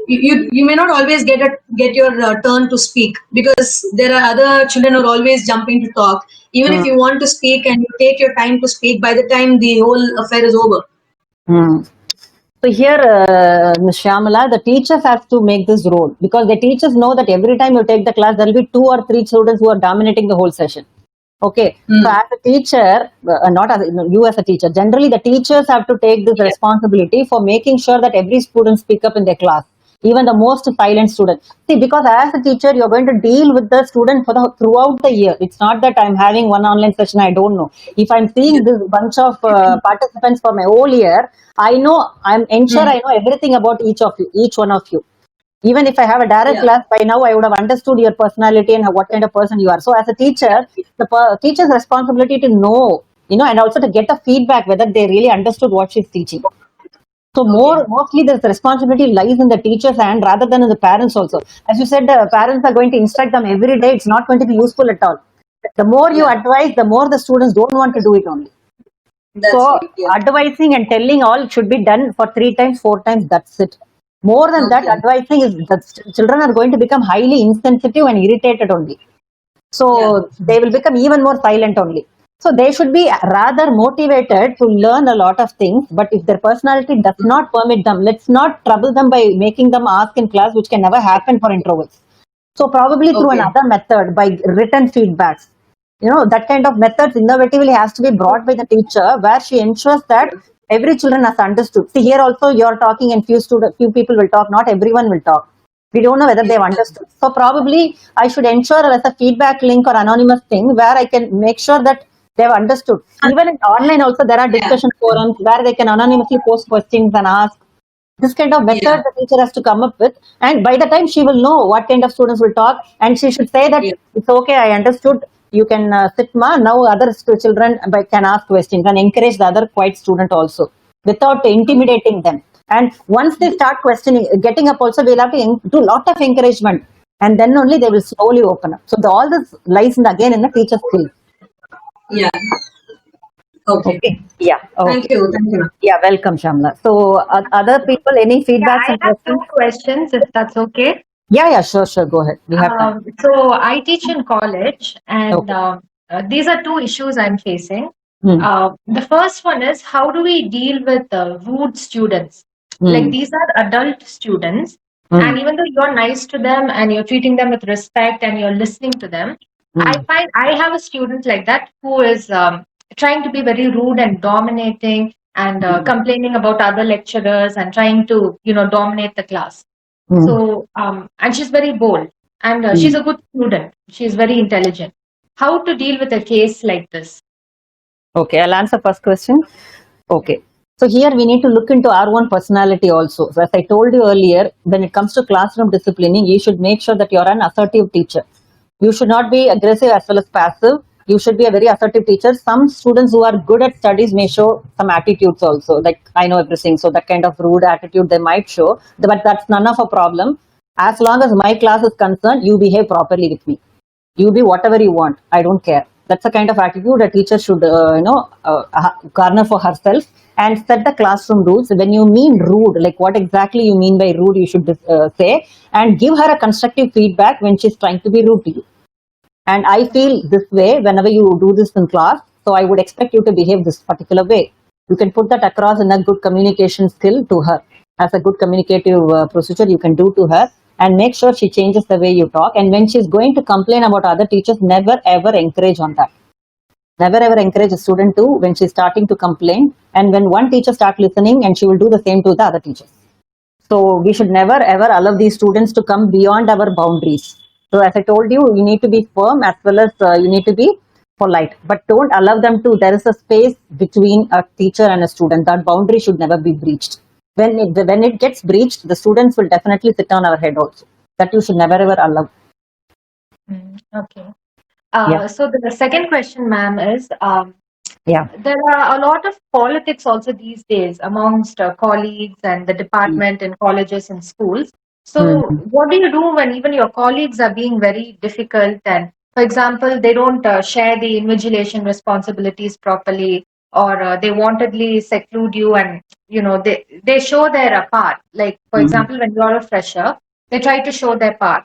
you may not always get your turn to speak, because there are other children who are always jumping to talk. Even if you want to speak and you take your time to speak, by the time the whole affair is over. So here, Ms. Shyamala, the teachers have to make this role because the teachers know that every time you take the class, there will be 2 or 3 students who are dominating the whole session. Okay, so as a teacher, not as you as a teacher, generally the teachers have to take this responsibility for making sure that every student speak up in their class, even the most silent student. See, because as a teacher, you're going to deal with the student for the throughout the year. It's not that I'm having one online session, I don't know. If I'm seeing this bunch of participants for my whole year, I know, I'm ensure I know everything about each of you, each one of you. Even if I have a direct class, by now I would have understood your personality and what kind of person you are. So as a teacher, the teacher's responsibility to know, and also to get a feedback whether they really understood what she's teaching. So mostly the responsibility lies in the teacher's hand rather than in the parents also. As you said, the parents are going to instruct them every day. It's not going to be useful at all. The more you advise, the more the students don't want to do it only. So advising and telling all should be done for 3 times, 4 times, that's it. More than that, advising is the children are going to become highly insensitive and irritated only. So they will become even more silent only. So they should be rather motivated to learn a lot of things. But if their personality does not permit them, let's not trouble them by making them ask in class, which can never happen for introverts. So probably through another method, by written feedbacks. That kind of methods innovatively has to be brought by the teacher, where she ensures that every children has understood. See, here also you're talking and few people will talk, not everyone will talk. We don't know whether they've understood. So probably I should ensure as a feedback link or anonymous thing where I can make sure that they've understood. Even in online also there are discussion forums where they can anonymously post questions and ask. This kind of method the teacher has to come up with, and by the time she will know what kind of students will talk, and she should say that it's okay, I understood. You can sit, ma. Now other children can ask questions and encourage the other quiet student also without intimidating them. And once they start questioning, getting up also, we'll have to do a lot of encouragement, and then only they will slowly open up. So all this lies again in the teacher's skill. Yeah. Okay. Yeah. Okay. Thank you. Thank you. Yeah. Welcome, Shamla. So other people, any feedbacks I and have questions? 2 questions, if that's okay. Yeah, sure. Go ahead. We have time. So I teach in college, and these are 2 issues I'm facing. The first one is, how do we deal with rude students? Like, these are adult students, and even though you're nice to them and you're treating them with respect and you're listening to them, I find I have a student like that who is trying to be very rude and dominating and complaining about other lecturers and trying to, dominate the class. So, and she's very bold, and she's a good student. She's very intelligent. How to deal with a case like this? Okay, I'll answer first question. Okay. So here we need to look into our own personality also. So as I told you earlier, when it comes to classroom disciplining, you should make sure that you're an assertive teacher. You should not be aggressive as well as passive. You should be a very assertive teacher. Some students who are good at studies may show some attitudes also, like I know everything. So that kind of rude attitude they might show, but that's none of a problem. As long as my class is concerned, you behave properly with me. You be whatever you want. I don't care. That's the kind of attitude a teacher should, garner for herself and set the classroom rules. When you mean rude, like what exactly you mean by rude, you should say, and give her a constructive feedback when she's trying to be rude to you. And I feel this way whenever you do this in class. So I would expect you to behave this particular way. You can put that across in a good communication skill to her. As a good communicative procedure you can do to her, and make sure she changes the way you talk. And when she's going to complain about other teachers, never ever encourage on that. Never ever encourage a student to when she's starting to complain. And when one teacher starts listening, and she will do the same to the other teachers. So we should never ever allow these students to come beyond our boundaries. So as I told you, you need to be firm as well as you need to be polite, but don't allow them to. There is a space between a teacher and a student. That boundary should never be breached. When it gets breached, the students will definitely sit on our head also. That you should never ever allow. Okay. So the second question, ma'am, is there are a lot of politics also these days amongst colleagues and the department in colleges and schools. So what do you do when even your colleagues are being very difficult and, for example, they don't share the invigilation responsibilities properly, or they wantedly seclude you, and they show their part. Like, for example, when you're a fresher, they try to show their part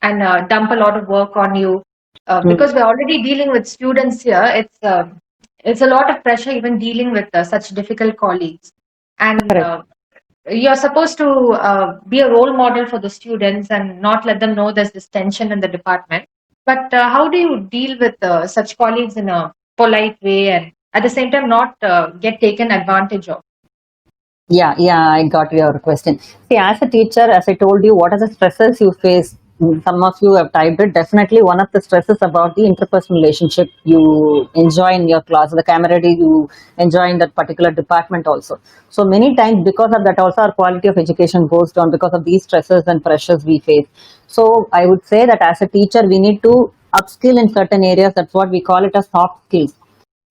and dump a lot of work on you. Because we're already dealing with students here, it's a lot of pressure even dealing with such difficult colleagues. And you're supposed to be a role model for the students and not let them know there's this tension in the department. But how do you deal with such colleagues in a polite way and at the same time not get taken advantage of? Yeah, I got your question. See, as a teacher, as I told you, what are the stresses you face? Some of you have typed it. Definitely, one of the stresses about the interpersonal relationship you enjoy in your class, the camaraderie you enjoy in that particular department also. So many times, because of that, also our quality of education goes down because of these stresses and pressures we face. So I would say that as a teacher, we need to upskill in certain areas. That's what we call it as soft skills.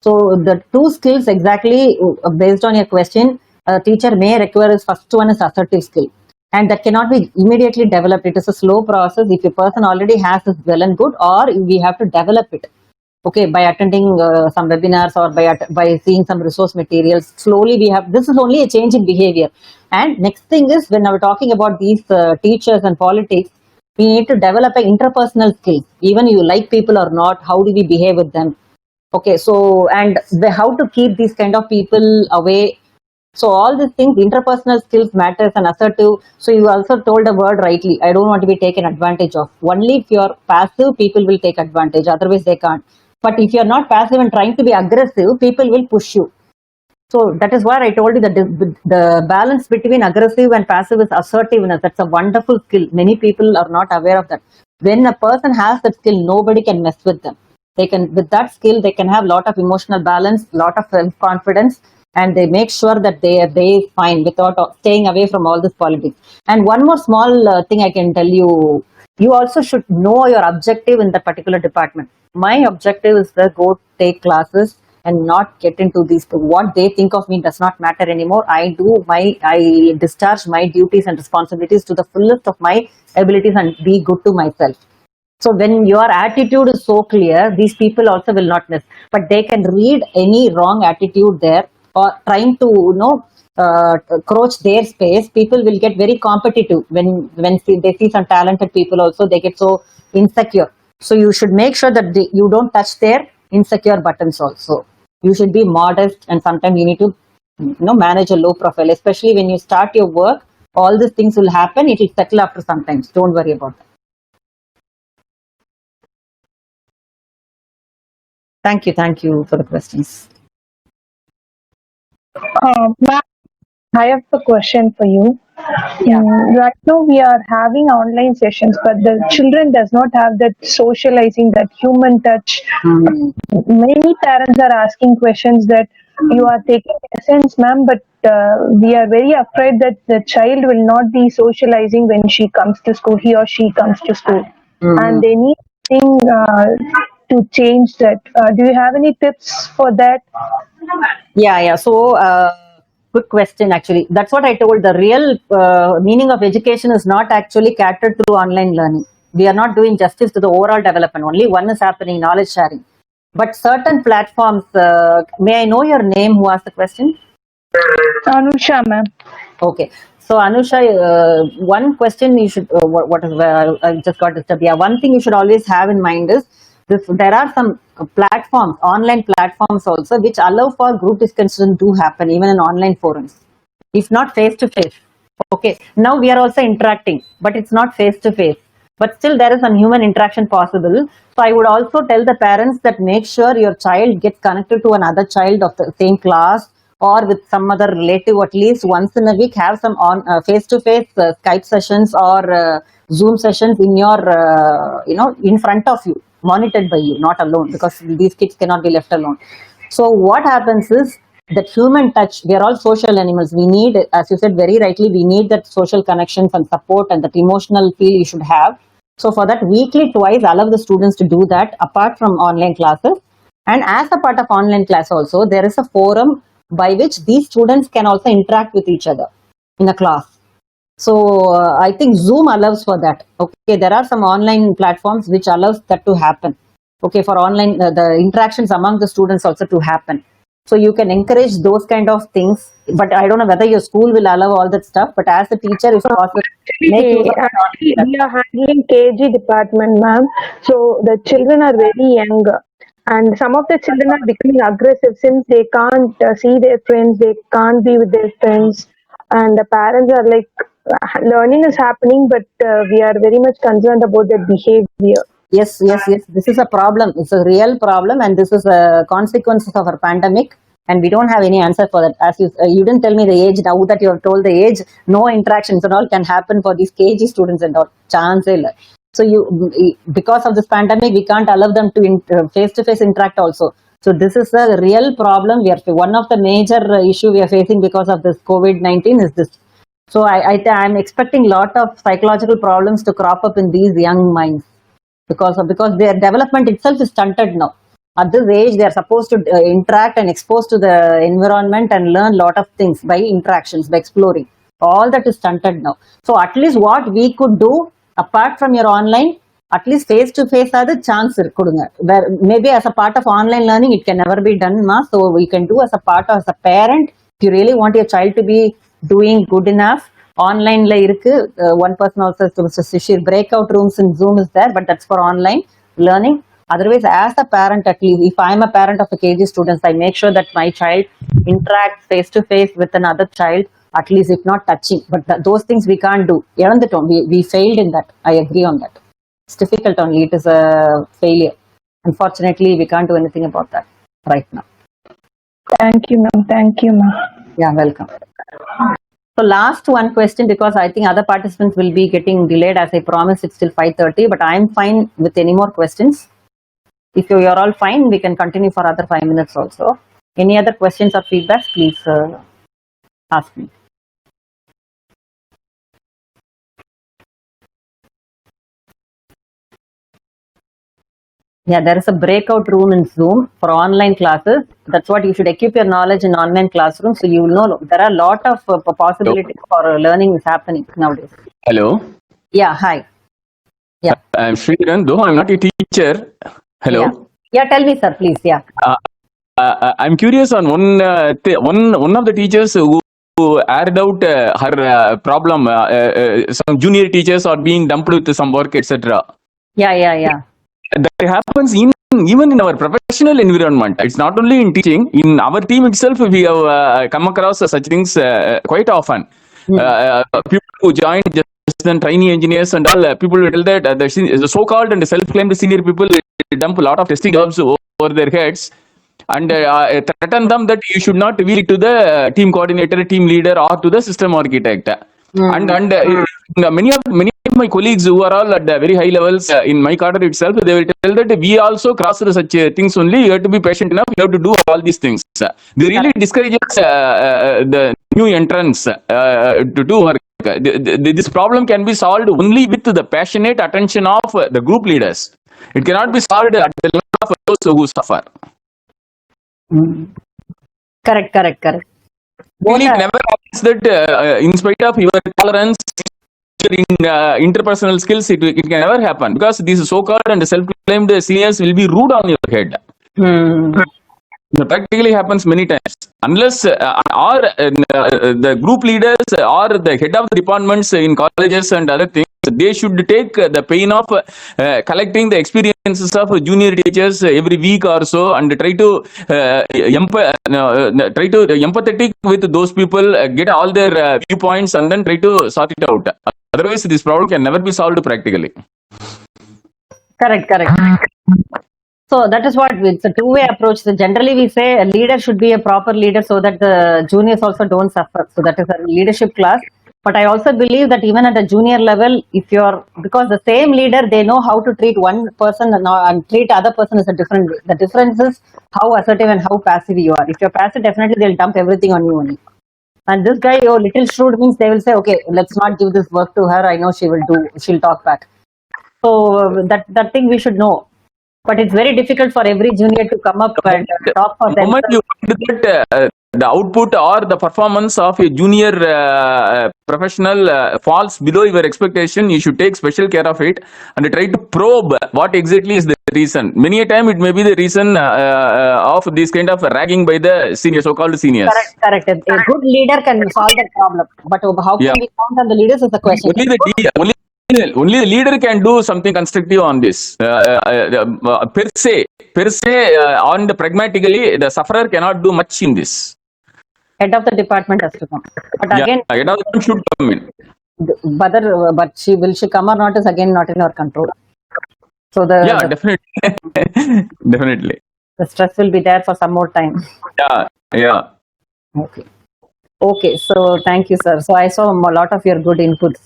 So the two skills exactly based on your question, a teacher may require is first one is assertive skill, and that cannot be immediately developed. It is a slow process. If a person already has this, well and good, or we have to develop it. Okay, by attending some webinars or by seeing some resource materials, slowly we have. This is only a change in behavior. And next thing is when we're talking about these teachers and politics, we need to develop an interpersonal skills. Even you like people or not, how do we behave with them? Okay, so and how to keep these kind of people away. So all these things, interpersonal skills matters and assertive. So you also told a word rightly. I don't want to be taken advantage of. Only if you're passive, people will take advantage. Otherwise, they can't. But if you're not passive and trying to be aggressive, people will push you. So that is why I told you that the balance between aggressive and passive is assertiveness. That's a wonderful skill. Many people are not aware of that. When a person has that skill, nobody can mess with them. They can, with that skill, they can have a lot of emotional balance, lot of self-confidence, and they make sure that they fine without staying away from all this politics. And one more small thing I can tell you, you also should know your objective in the particular department. My objective is to go take classes and not get into these. What they think of me does not matter anymore. I discharge my duties and responsibilities to the fullest of my abilities and be good to myself. So when your attitude is so clear, these people also will not miss. But they can read any wrong attitude there or trying to crouch their space. People will get very competitive when they see some talented people. Also, they get so insecure. So you should make sure that you don't touch their insecure buttons. Also, you should be modest, and sometimes you need to manage a low profile. Especially when you start your work, all these things will happen. It will settle after sometimes. Don't worry about that. Thank you for the questions. Ma'am, I have a question for you. Yeah. Right now we are having online sessions, but the children does not have that socializing, that human touch. Many parents are asking questions that you are taking lessons, ma'am, but we are very afraid that the child will not be socializing when she comes to school, he or she comes to school, and they need thing to change that. Do you have any tips for that? Yeah. So, quick question actually. That's what I told. The real meaning of education is not actually catered through online learning. We are not doing justice to the overall development. Only one is happening, knowledge sharing. But certain platforms, may I know your name who asked the question? Anusha, ma'am. Okay. So, Anusha, one question you should, what is, I just got disturbed. Yeah, one thing you should always have in mind is there are some platforms, online platforms also, which allow for group discussion to happen even in online forums, if not face to face. Okay. Now we are also interacting, but it's not face to face. But still, there is some human interaction possible. So I would also tell the parents that make sure your child gets connected to another child of the same class or with some other relative at least once in a week. Have some on face-to-face Skype sessions or Zoom sessions in your in front of you, monitored by you, not alone, because these kids cannot be left alone. So what happens is that human touch, we are all social animals. We need, as you said very rightly, we need that social connections and support and that emotional feel you should have. So for that, weekly twice allow the students to do that apart from online classes. And as a part of online class also, there is a forum by which these students can also interact with each other in a class. So I think Zoom allows for that. Okay, there are some online platforms which allows that to happen. Okay, for online, the interactions among the students also to happen. So you can encourage those kind of things. But I don't know whether your school will allow all that stuff. But as a teacher, if possible, make use of Actually, we are handling KG department, ma'am. So the children are very young, and some of the children are becoming aggressive since they can't see their friends, they can't be with their friends. and the parents are like, learning is happening, but we are very much concerned about their behavior. Yes. This is a problem. It's a real problem, and this is a consequence of our pandemic. And we don't have any answer for that. As you didn't tell me the age. Now that you have told the age, no interactions and all can happen for these KG students and all. Chance illa. So because of this pandemic, we can't allow them to face-to-face interact also. So this is a real problem. One of the major issue we are facing because of this COVID-19 is this. So I'm expecting a lot of psychological problems to crop up in these young minds because their development itself is stunted now. At this age, they are supposed to interact and expose to the environment and learn a lot of things by interactions, by exploring. All that is stunted now. So at least what we could do, apart from your online, at least face-to-face are the chance irukudunga. Where maybe as a part of online learning, it can never be done, ma. So we can do as a part of as a parent, if you really want your child to be doing good enough, online la irukku, one person also says, Mr. Shishir, breakout rooms in Zoom is there, but that's for online learning. Otherwise, as a parent, at least, if I'm a parent of a KG students, I make sure that my child interacts face-to-face with another child, at least if not touching. But those things we can't do. We failed in that. I agree on that. It's difficult only. It is a failure. Unfortunately, we can't do anything about that right now. Thank you, ma'am. Thank you, ma'am. Yeah, welcome. So last one question, because I think other participants will be getting delayed. As I promised, it's till 5:30, but I'm fine with any more questions. If you are all fine, we can continue for other 5 minutes also. Any other questions or feedbacks, please ask me. Yeah, there is a breakout room in Zoom for online classes. That's what you should equip your knowledge in online classroom. So you will know there are a lot of possibilities for learning is happening nowadays. Hello. Yeah, hi. Yeah. I'm Sriran, though I'm not a teacher. Hello. Yeah, tell me, sir, please. Yeah. I'm curious on one of the teachers who aired out her problem. Some junior teachers are being dumped with some work, etc. Yeah. That happens even in our professional environment. It's not only in teaching. In our team itself, we have come across such things quite often. People who joined just then trainee engineers and all, people will tell that the so-called and self-claimed senior people dump a lot of testing jobs over their heads and threaten them that you should not reveal it to the team coordinator, team leader, or to the system architect. And many of my colleagues who are all at the very high levels in my cadre itself, they will tell that we also cross such things only. You have to be patient enough. You have to do all these things. They really discourages the new entrants to do work. This problem can be solved only with the passionate attention of the group leaders. It cannot be solved at the level of those who suffer. Correct. Really, it never happens that in spite of your tolerance in interpersonal skills, it can never happen because these so-called and self-claimed seniors will be rude on your head. It practically happens many times. Unless the group leaders or the head of the departments in colleges and other things, they should take the pain of collecting the experiences of junior teachers every week or so and try to empathetic with those people, get all their viewpoints and then try to sort it out. Otherwise, this problem can never be solved practically. Correct. So that is what it's a two-way approach. So generally, we say a leader should be a proper leader so that the juniors also don't suffer. So that is a leadership class. But I also believe that even at a junior level, because the same leader, they know how to treat one person and treat other person is a different way. The difference is how assertive and how passive you are. If you're passive, definitely they'll dump everything on you only. And this guy, little shrewd means they will say, okay, let's not give this work to her. I know she'll talk back. So that thing we should know. But it's very difficult for every junior to come up and talk for them. The moment you find that the output or the performance of a junior professional falls below your expectation, you should take special care of it and try to probe what exactly is the reason. Many a time it may be the reason of this kind of ragging by the so-called seniors. Correct. A good leader can solve that problem. But how can we count on the leaders is the question. Only the leader can do something constructive on this. Per se, and pragmatically, the sufferer cannot do much in this. Head of the department has to come. But Yeah, again, head of the team should come in. but will she come or not is again not in our control. So Yeah, the definitely. Definitely. the stress will be there for some more time. Yeah, yeah. Okay. Okay. So thank you, sir. So I saw a lot of your good inputs.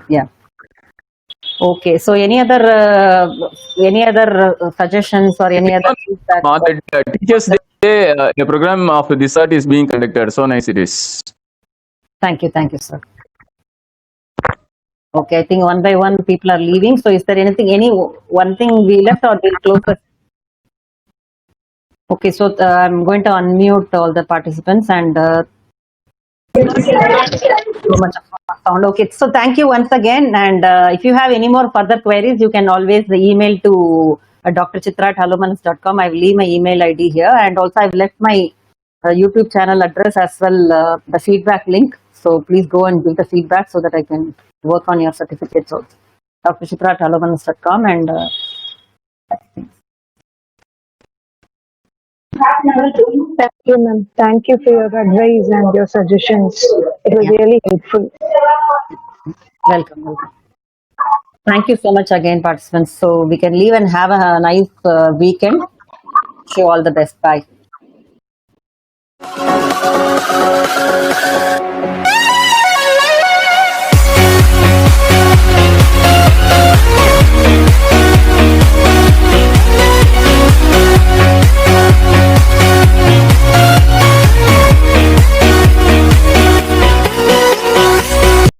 Yeah. Okay. So any other suggestions or any other feedback? That Teachers Day, a program of this sort is being conducted. So nice it is. Thank you, sir. Okay, I think one by one people are leaving. So is there any one thing we left or we'll close the... Okay, so I'm going to unmute all the participants and so much of sound. Okay, so thank you once again. And if you have any more further queries, you can always email to drchitra@hallomanus.com. I will leave my email ID here, and also I've left my YouTube channel address as well, the feedback link. So please go and give the feedback so that I can work on your certificates also. drchitra@hallomanus.com and Thank you, ma'am. Thank you for your advice and your suggestions. It was really helpful. welcome. Thank you so much again, participants. So we can leave and have a nice weekend. Wish you all the best. Bye.